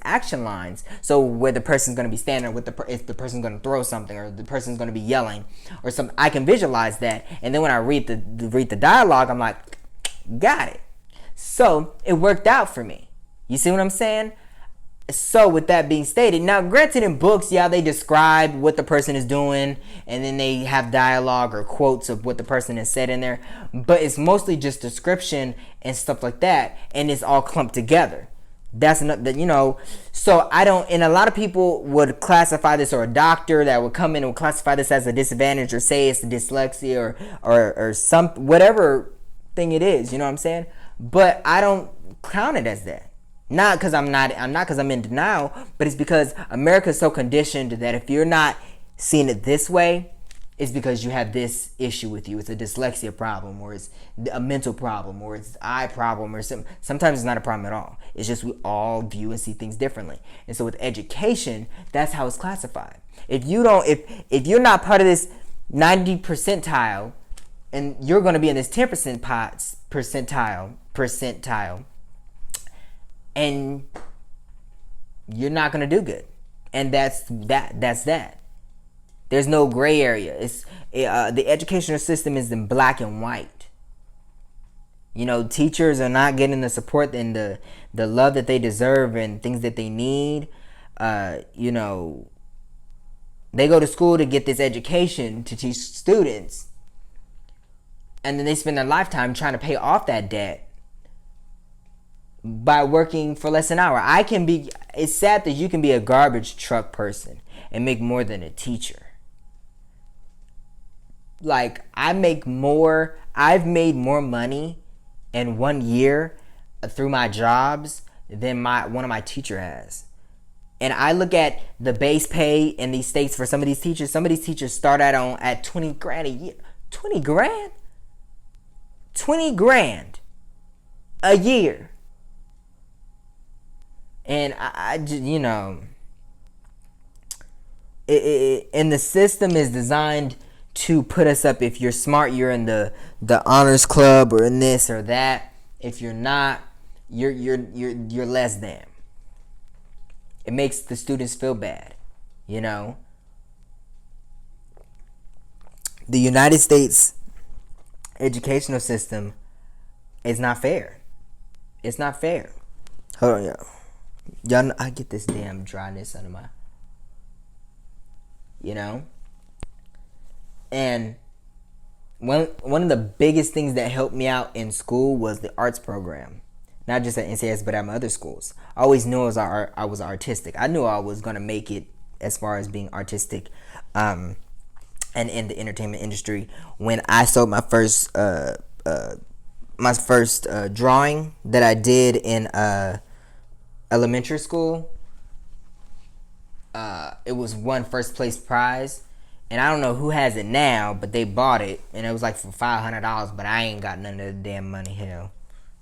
action lines. So where the person's gonna be standing, if the person's gonna throw something, or the person's gonna be yelling or something, I can visualize that. And then when I read the dialogue, I'm like, got it. So it worked out for me. You see what I'm saying? So with that being stated, now granted, in books, yeah, they describe what the person is doing, and then they have dialogue or quotes of what the person has said in there, but it's mostly just description and stuff like that, and it's all clumped together. That's not, you know. So I don't, and a lot of people would classify this, or a doctor that would come in and would classify this as a disadvantage, or say it's dyslexia or some whatever thing it is, you know what I'm saying? But I don't count it as that. Not because I'm in denial, but it's because America is so conditioned that if you're not seeing it this way, it's because you have this issue with you. It's a dyslexia problem, or it's a mental problem, or it's an eye problem, or something. Sometimes it's not a problem at all. It's just we all view and see things differently. And so with education, that's how it's classified. If you're not part of this 90 percentile, and you're going to be in this 10 percentile, and you're not gonna do good, and that's that. There's no gray area. It's the educational system is in black and white. You know, teachers are not getting the support and the love that they deserve and things that they need. You know, they go to school to get this education to teach students, and then they spend their lifetime trying to pay off that debt by working for less than an hour. It's sad that you can be a garbage truck person and make more than a teacher. Like, I've made more money in 1 year through my jobs than one of my teacher has. And I look at the base pay in these states for some of these teachers. Some of these teachers start out at 20 grand a year. 20 grand? 20 grand a year. And I just, you know, and the system is designed to put us up. If you're smart, you're in the honors club, or in this or that. If you're not, you're less than. It makes the students feel bad, you know. The United States educational system is not fair. It's not fair. Hold on, y'all. Y'all know, I get this damn dryness under my, you know? And one of the biggest things that helped me out in school was the arts program. Not just at NCS, but at my other schools. I always knew I was artistic. I knew I was going to make it as far as being artistic and in the entertainment industry when I sold my first drawing that I did in elementary school. It was won first place prize, and I don't know who has it now, but they bought it, and it was like for $500. But I ain't got none of the damn money. Hell,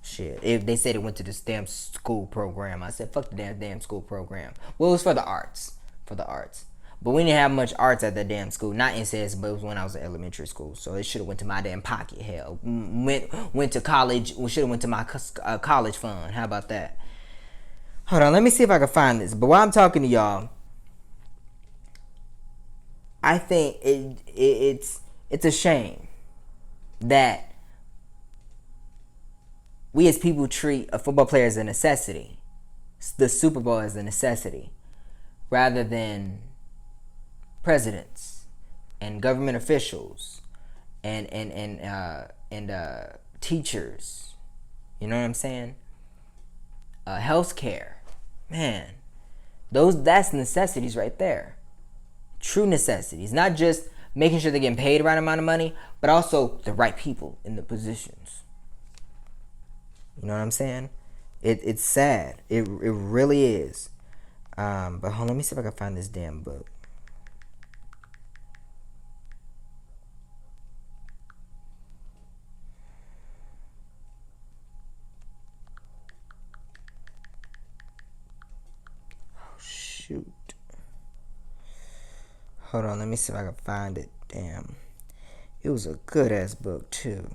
shit. If they said it went to this damn school program, I said fuck the damn school program. Well, it was for the arts, But we didn't have much arts at that damn school. Not in CS, but it was when I was in elementary school. So it should have went to my damn pocket. Hell, went to college. We should have went to my college fund. How about that? Hold on, let me see if I can find this. But while I'm talking to y'all, I think it's a shame that we as people treat a football player as a necessity, the Super Bowl as a necessity, rather than presidents and government officials and teachers. You know what I'm saying? Healthcare, man, that's necessities right there. True necessities, not just making sure they're getting paid the right amount of money, but also the right people in the positions. You know what I'm saying? It's sad. It really is. But hold on, let me see if I can find this damn book. Oh shoot. Hold on, let me see if I can find it. Damn. It was a good ass book too.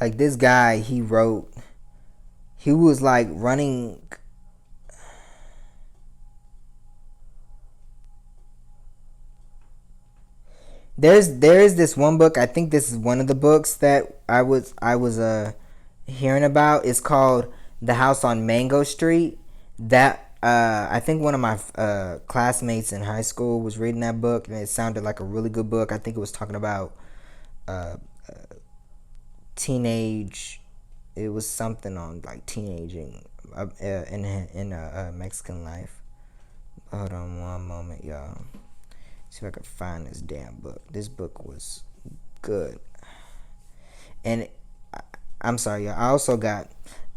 Like this guy, he was like running. There's this one book. I think this is one of the books that I was hearing about. It's called The House on Mango Street. That I think one of my classmates in high school was reading that book, and it sounded like a really good book. I think it was talking about teenage. It was something on like teenaging in Mexican life. Hold on one moment, y'all. See if I can find this damn book. This book was good. And I'm sorry, y'all.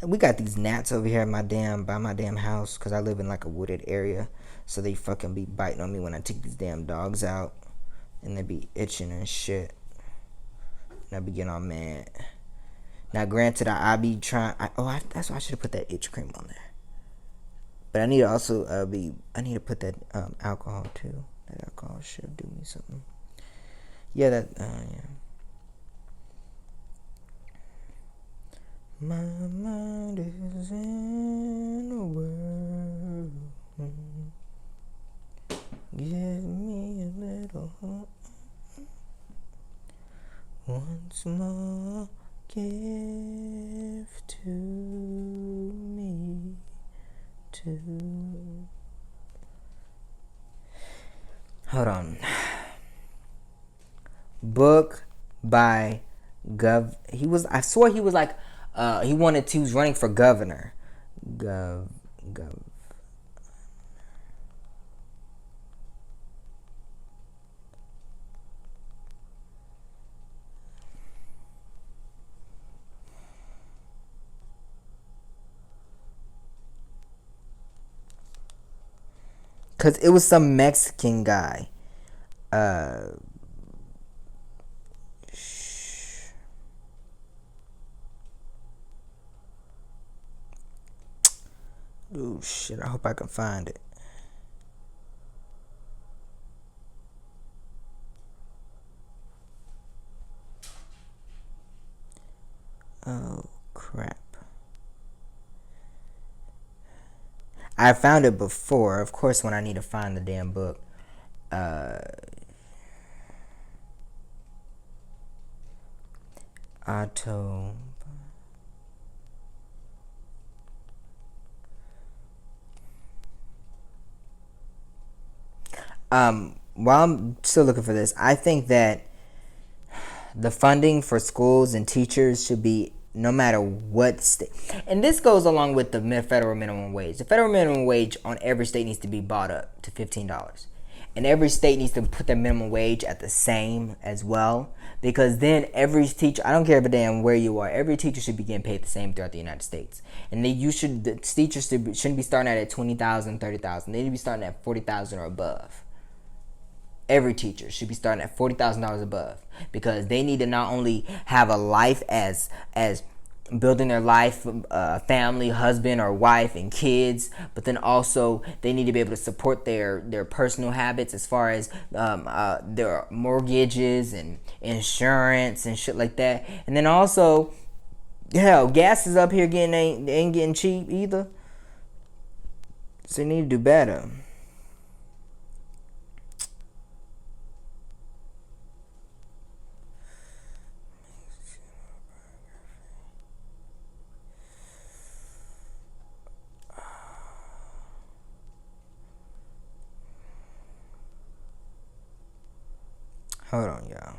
We got these gnats over here by my damn house, because I live in like a wooded area. So they fucking be biting on me when I take these damn dogs out, and they be itching and shit. And I be getting all mad. Now, granted, I be trying. That's why I should have put that itch cream on there. But I need to also I need to put that alcohol too. That alcohol should do me something. Yeah, yeah. My mind is in a whirl. Give me a little hope. Once more, give to me too. Hold on. Book by I swore he was like he was running for governor. Cause it was some Mexican guy. Oh shit, I hope I can find it. Oh crap. I found it before. Of course, when I need to find the damn book. Auto. While I'm still looking for this, I think that the funding for schools and teachers should be no matter what state. And this goes along with the federal minimum wage. The federal minimum wage on every state needs to be bought up to $15. And every state needs to put their minimum wage at the same as well. Because then every teacher, I don't care if a damn where you are, every teacher should be getting paid the same throughout the United States. And the teachers shouldn't be starting at 20,000, 30,000. They need to be starting at 40,000 or above. Every teacher should be starting at $40,000 above, because they need to not only have a life as building their life, family, husband or wife and kids, but then also they need to be able to support their personal habits as far as their mortgages and insurance and shit like that. And then also, hell, gas is up here ain't getting cheap either, so they need to do better. Hold on, y'all.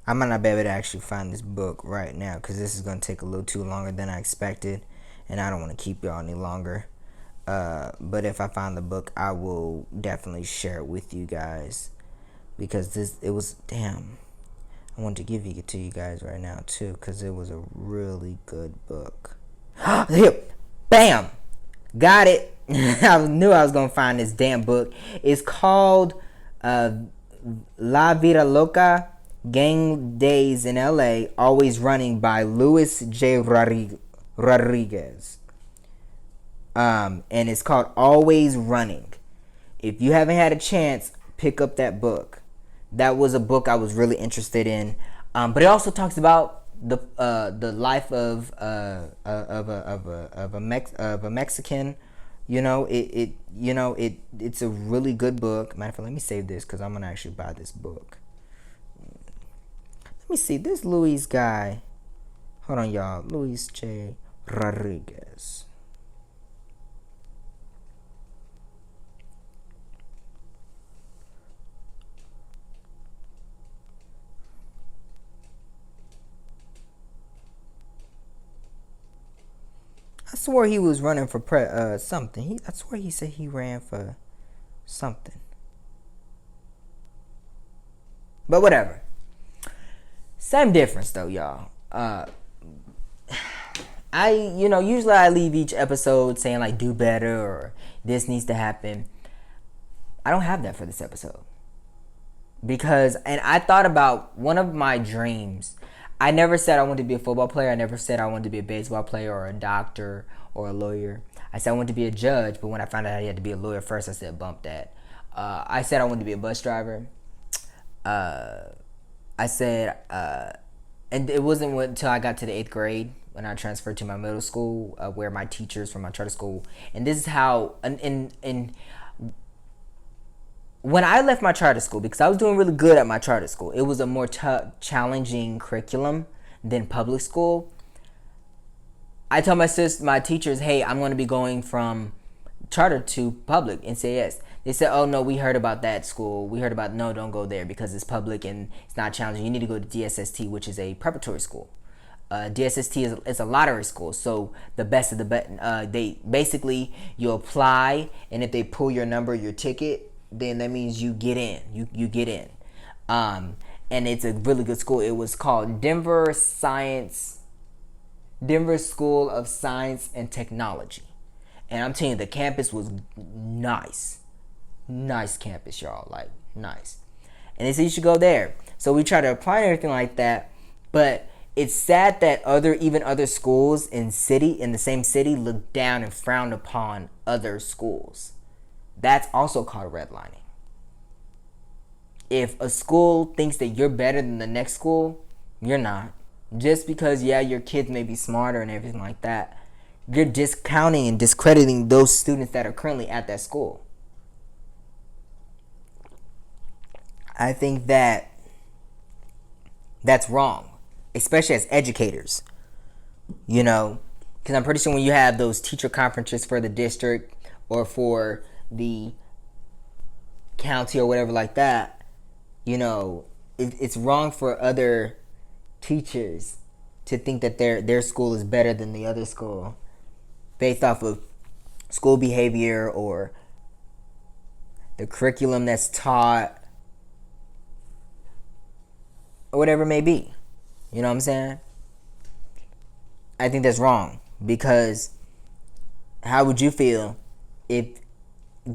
I might not be able to actually find this book right now because this is going to take a little too longer than I expected, and I don't want to keep y'all any longer. But if I find the book, I will definitely share it with you guys, because it was, damn, I want to give it to you guys right now too, because it was a really good book. Here, bam, got it. I knew I was gonna find this damn book. It's called La Vida Loca: Gang Days in LA, Always Running, by Luis J. Rodriguez. And it's called Always Running. If you haven't had a chance, pick up that book. That was a book I was really interested in. But it also talks about the life of a Mexican. It's a really good book. Matter of fact, let me save this because I'm gonna actually buy this book. Let me see this Luis guy. Hold on, y'all. Luis J. Rodriguez. I swore he was running for something. I swear he said he ran for something. But whatever. Same difference though, y'all. Usually I leave each episode saying like do better or this needs to happen. I don't have that for this episode. And I thought about one of my dreams. I never said I wanted to be a football player. I never said I wanted to be a baseball player or a doctor or a lawyer. I said I wanted to be a judge, but when I found out I had to be a lawyer first, I said bump that. I said I wanted to be a bus driver. I said, and it wasn't until I got to the 8th grade when I transferred to my middle school, where my teachers from my charter school, and this is how, when I left my charter school, because I was doing really good at my charter school, it was a more challenging curriculum than public school. I told my teachers, hey, I'm going to be going from charter to public and say yes. They said, oh no, we heard about that school. No, don't go there because it's public and it's not challenging. You need to go to DSST, which is a preparatory school. DSST is a lottery school, so the best of the best. They basically, you apply, and if they pull your number, your ticket, then that means you get in. You get in. And it's a really good school. It was called Denver School of Science and Technology. And I'm telling you, the campus was nice. Nice campus, y'all. Like, nice. And they said you should go there. So we try to apply and everything like that. But it's sad that other schools in the same city look down and frown upon other schools. That's also called redlining. If a school thinks that you're better than the next school, you're not. Just because, yeah, your kids may be smarter and everything like that, you're discounting and discrediting those students that are currently at that school. I think that that's wrong, especially as educators. Because I'm pretty sure when you have those teacher conferences for the district or for the county or whatever like that, it's wrong for other teachers to think that their school is better than the other school based off of school behavior or the curriculum that's taught or whatever it may be. You know what I'm saying? I think that's wrong, because how would you feel if,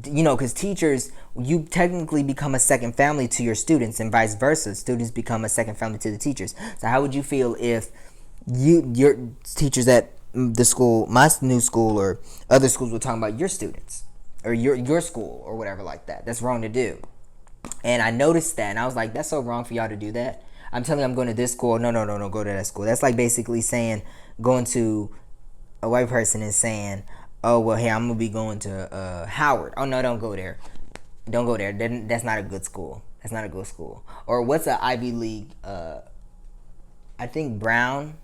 because teachers, you technically become a second family to your students, and vice versa. Students become a second family to the teachers. So how would you feel if your teachers at the school, my new school, or other schools were talking about your students or your school or whatever like that? That's wrong to do. And I noticed that, and I was like, that's so wrong for y'all to do that. I'm telling you I'm going to this school. No, go to that school. That's like basically saying, going to a white person and saying, oh, well, hey, I'm going to be going to Howard. Oh, no, don't go there. Don't go there. That's not a good school. That's not a good school. Or what's an Ivy League? I think Brown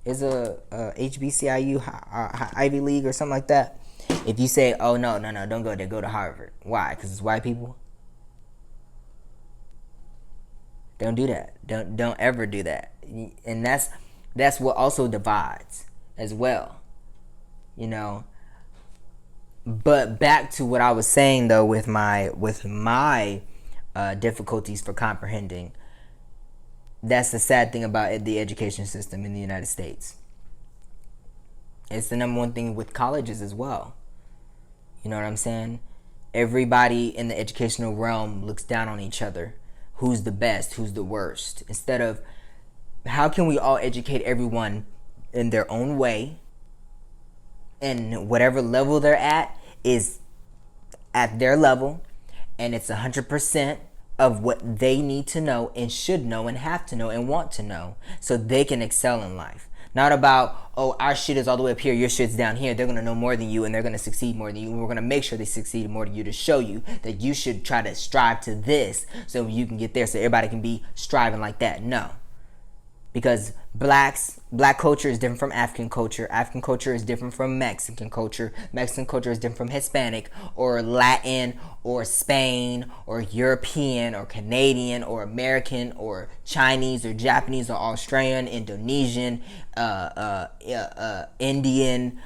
is a HBCIU Ivy League or something like that. If you say, oh, no, don't go there. Go to Harvard. Why? Because it's white people? Don't do that. Don't ever do that. And that's what also divides as well. But back to what I was saying though, with my difficulties for comprehending. That's the sad thing about the education system in the United States. It's the number one thing with colleges as well. You know what I'm saying? Everybody in the educational realm looks down on each other. Who's the best? Who's the worst? Instead of, how can we all educate everyone in their own way, and whatever level they're at is at their level, and it's 100% of what they need to know and should know and have to know and want to know so they can excel in life. Not about, oh, our shit is all the way up here, your shit's down here. They're going to know more than you, and they're going to succeed more than you. And we're going to make sure they succeed more than you to show you that you should try to strive to this so you can get there, so everybody can be striving like that. No. Because black culture is different from African culture. African culture is different from Mexican culture. Mexican culture is different from Hispanic or Latin or Spain or European or Canadian or American or Chinese or Japanese or Australian, Indonesian, Indian,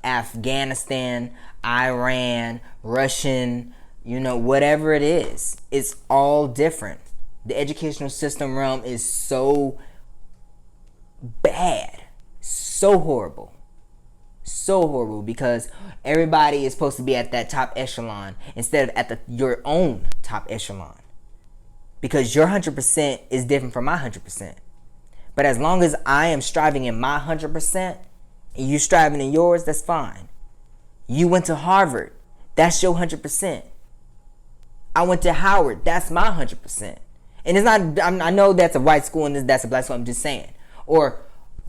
Afghanistan, Iran, Russian, whatever it is. It's all different. The educational system realm is so bad, so horrible, because everybody is supposed to be at that top echelon instead of at your own top echelon, because your 100% is different from my 100%. But as long as I am striving in my 100% and you striving in yours, that's fine. You went to Harvard, that's your 100%. I went to Howard, that's my 100%. And it's not, I know that's a white school and that's a black school, I'm just saying. Or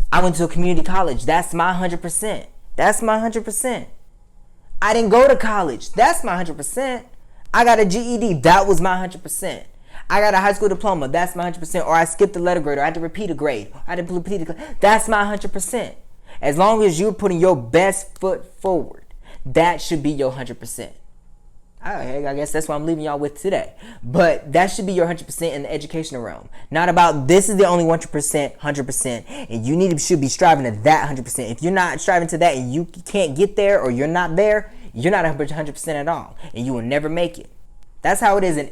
I went to a community college, that's my 100%. That's my 100%. I didn't go to college, that's my 100%. I got a GED, that was my 100%. I got a high school diploma, that's my 100%. Or I skipped a letter grade, or I had to repeat a grade. That's my 100%. As long as you're putting your best foot forward, that should be your 100%. I guess that's what I'm leaving y'all with today. But that should be your 100% in the educational realm. Not about, this is the only 100%, and you should be striving to that 100%. If you're not striving to that and you can't get there, or you're not there, you're not 100% at all, and you will never make it. That's how it is in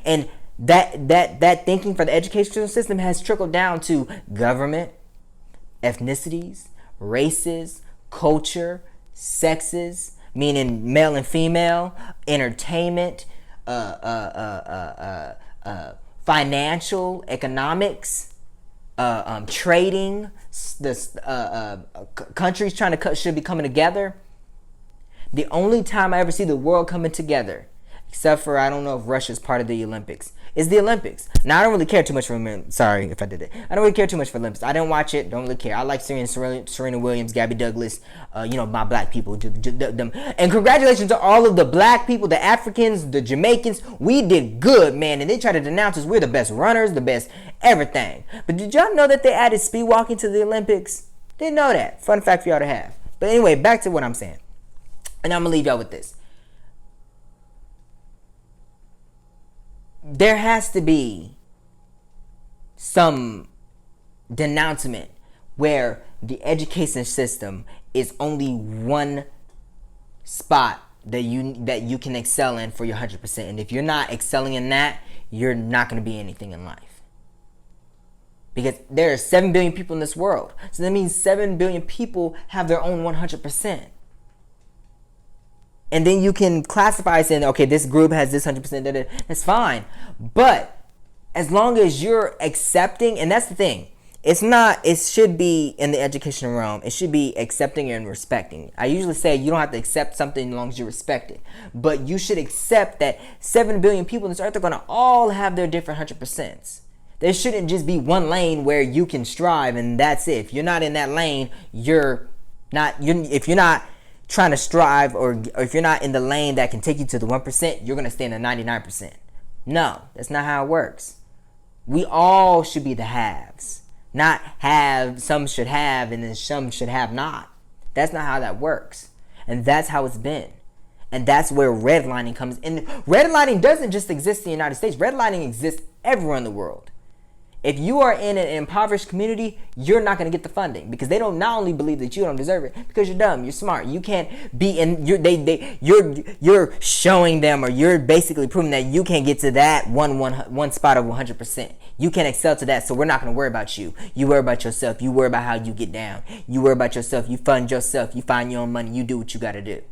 and that thinking for the educational system has trickled down to government, ethnicities, races, culture, sexes, meaning male and female, entertainment, financial, economics, trading, countries should be coming together. The only time I ever see the world coming together, except for, I don't know if Russia's part of the Olympics, is the Olympics. Now, I don't really care too much for them. Sorry if I did it. I don't really care too much for Olympics. I didn't watch it. Don't really care. I like Serena Williams, Gabby Douglas, my black people. And congratulations to all of the black people, the Africans, the Jamaicans. We did good, man. And they try to denounce us. We're the best runners, the best everything. But did y'all know that they added speed walking to the Olympics? Didn't know that. Fun fact for y'all to have. But anyway, back to what I'm saying. And I'm going to leave y'all with this. There has to be some denouncement where the education system is only one spot that you can excel in for your 100%. And if you're not excelling in that, you're not going to be anything in life. Because there are 7 billion people in this world. So that means 7 billion people have their own 100%. And then you can classify saying, okay, this group has this 100%. That's fine. But as long as you're accepting, and that's the thing. It should be in the educational realm. It should be accepting and respecting. I usually say you don't have to accept something as long as you respect it. But you should accept that 7 billion people on this earth are going to all have their different 100%. There shouldn't just be one lane where you can strive and that's it. If you're not in that lane, if you're not trying to strive, or if you're not in the lane that can take you to the 1%, you're going to stay in the 99%. No, that's not how it works. We all should be the haves. Not have, some should have, and then some should have not. That's not how that works. And that's how it's been. And that's where redlining comes in. Redlining doesn't just exist in the United States. Redlining exists everywhere in the world. If you are in an impoverished community, you're not going to get the funding because they don't not only believe that you don't deserve it because you're dumb, you're smart, you can't be in. You're showing them, or you're basically proving that you can't get to that one spot of 100%. You can't excel to that, so we're not going to worry about you. You worry about yourself. You worry about how you get down. You worry about yourself. You fund yourself. You find your own money. You do what you got to do.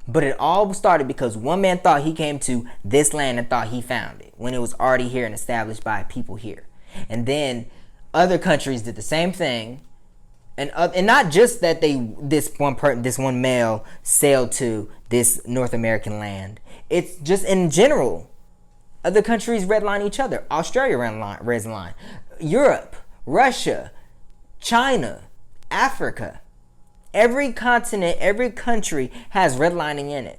But it all started because one man thought he came to this land and thought he found it when it was already here and established by people here. And then other countries did the same thing, and not just that this one male sailed to this North American land. It's just in general, other countries redline each other. Australia redline, Europe, Russia, China, Africa. Every continent, every country has redlining in it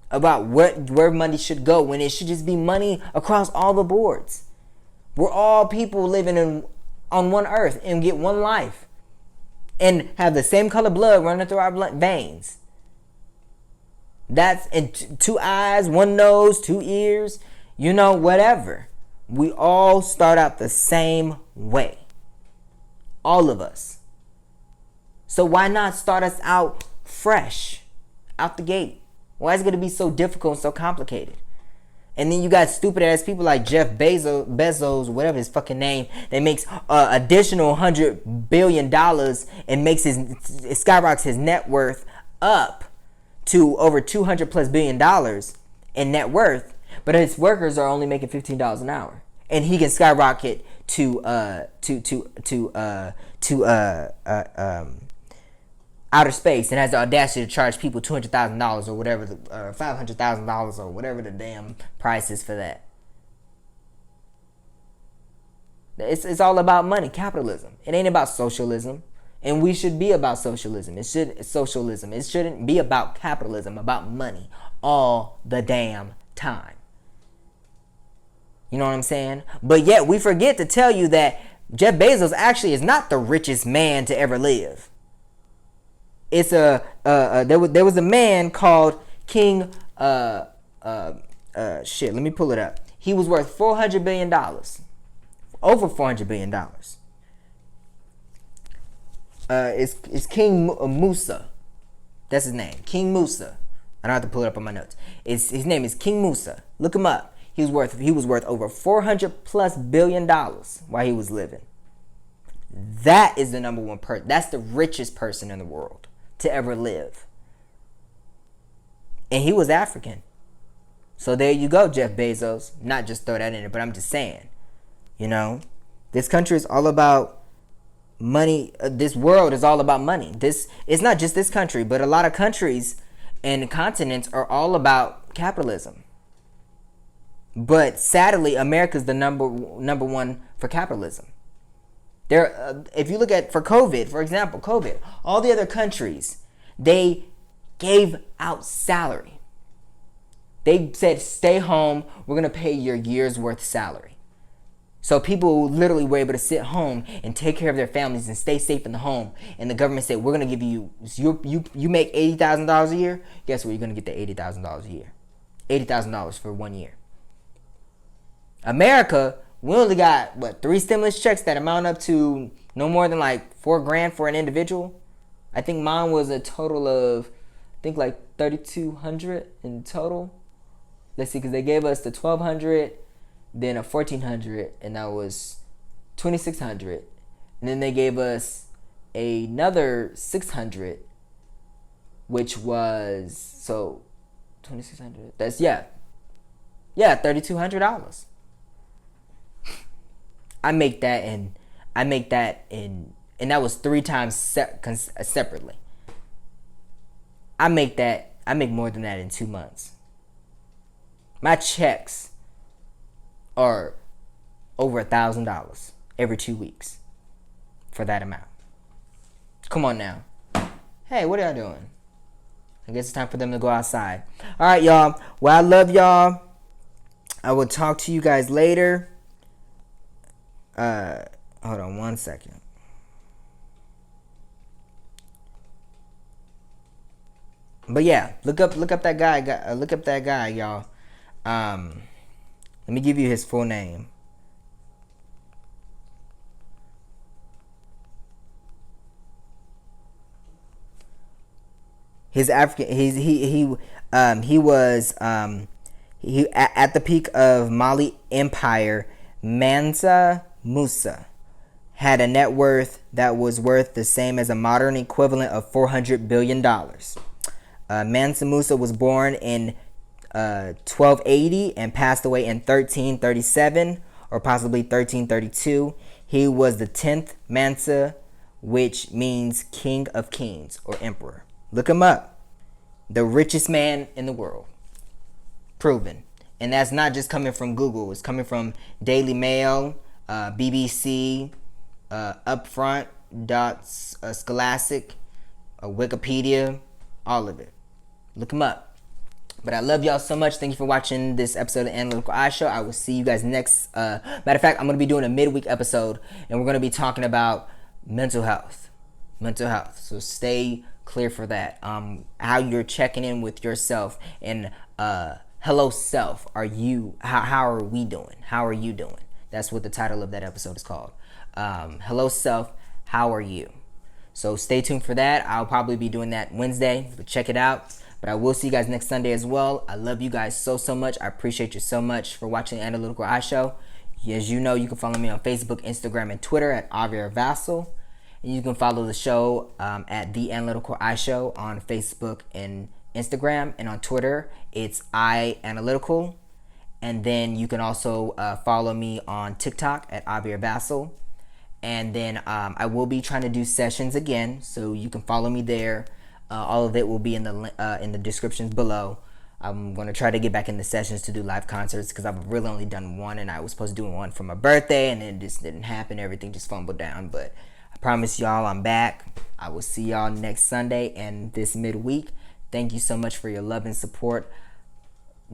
about where money should go, when it should just be money across all the boards. We're all people living on one earth and get one life and have the same color blood running through our veins. That's in 2 eyes, 1 nose, 2 ears, whatever. We all start out the same way. All of us. So why not start us out fresh, out the gate? Why is it going to be so difficult and so complicated? And then you got stupid ass people like Jeff Bezos, whatever his fucking name, that makes additional $100 billion and makes skyrockets his net worth up to over $200+ billion in net worth, but his workers are only making $15 an hour, and he can skyrocket to outer space and has the audacity to charge people $200,000 or whatever, $500,000 or whatever the damn price is for that. It's all about money, capitalism. It ain't about socialism, and we should be about socialism. It shouldn't be about capitalism, about money all the damn time. You know what I'm saying? But yet we forget to tell you that Jeff Bezos actually is not the richest man to ever live. It's there was a man called King let me pull it up. He was worth $400 billion. Over $400 billion. It's King Musa. That's his name. King Musa. I don't have to pull it up on my notes. His name is King Musa. Look him up. He was worth over $400+ billion while he was living. That is the number one person. That's the richest person in the world to ever live. And he was African. So there you go, Jeff Bezos. Not just throw that in there, but I'm just saying. This country is all about money. This world is all about money. It's not just this country, but a lot of countries and continents are all about capitalism. But sadly, America's the number one for capitalism. There, if you look at for COVID, for example, COVID, all the other countries, they gave out salary. They said, stay home, we're going to pay your year's worth salary. So people literally were able to sit home and take care of their families and stay safe in the home. And the government said, we're going to give you, you make $80,000 a year, guess what? You're going to get the $80,000 a year. $80,000 for 1 year. America, we only got, 3 stimulus checks that amount up to no more than like $4,000 for an individual. I think mine was a total of, like $3,200 in total. Let's see, because they gave us the $1,200, then a $1,400, and that was $2,600. And then they gave us another $600, which was, so $2,600. That's $3,200. I make that in, and that was 3 times separately. I make more than that in 2 months. My checks are over $1,000 every 2 weeks for that amount. Come on now. Hey, what are y'all doing? I guess it's time for them to go outside. All right, y'all. Well, I love y'all. I will talk to you guys later. Hold on 1 second. But yeah, look up that guy. Look up that guy, y'all. Let me give you his full name. His African. He was at the peak of Mali Empire. Mansa Musa had a net worth that was worth the same as a modern equivalent of $400 billion. Mansa Musa was born in 1280 and passed away in 1337 or possibly 1332. He was the 10th Mansa, which means King of Kings or Emperor. Look him up. The richest man in the world. Proven. And that's not just coming from Google. It's coming from Daily Mail, BBC, Upfront, Scholastic, Wikipedia, all of it. Look them up. But I love y'all so much. Thank you for watching this episode of the Analytical Eye Show. I will see you guys next. Matter of fact, I'm going to be doing a midweek episode, and we're going to be talking about mental health. So stay clear for that. How you're checking in with yourself and hello self. How are we doing? How are you doing? That's what the title of that episode is called. Hello self, how are you? So stay tuned for that. I'll probably be doing that Wednesday, but check it out. But I will see you guys next Sunday as well. I love you guys so much. I appreciate you so much for watching the Analytical Eye Show. As you know, you can follow me on Facebook, Instagram, and Twitter at Javier Vassal. And you can follow the show at The Analytical Eye Show on Facebook and Instagram. And on Twitter, it's iAnalytical. And then you can also follow me on TikTok at Javier Vassal. And then I will be trying to do sessions again, so you can follow me there. All of it will be in the descriptions below. I'm going to try to get back in the sessions to do live concerts because I've really only done one, and I was supposed to do one for my birthday, and it just didn't happen. Everything just fumbled down. But I promise y'all I'm back. I will see y'all next Sunday and this midweek. Thank you so much for your love and support.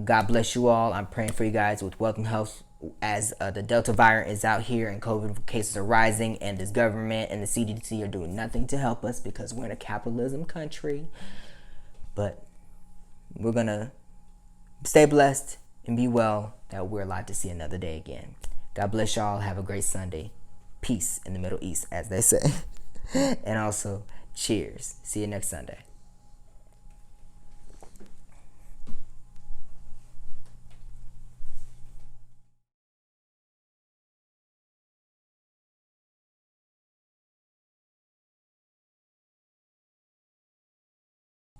God bless you all. I'm praying for you guys with wealth and health as the Delta variant is out here and COVID cases are rising, and this government and the CDC are doing nothing to help us because we're in a capitalism country. But we're going to stay blessed and be well that we're allowed to see another day again. God bless y'all. Have a great Sunday. Peace in the Middle East, as they say. And also, cheers. See you next Sunday.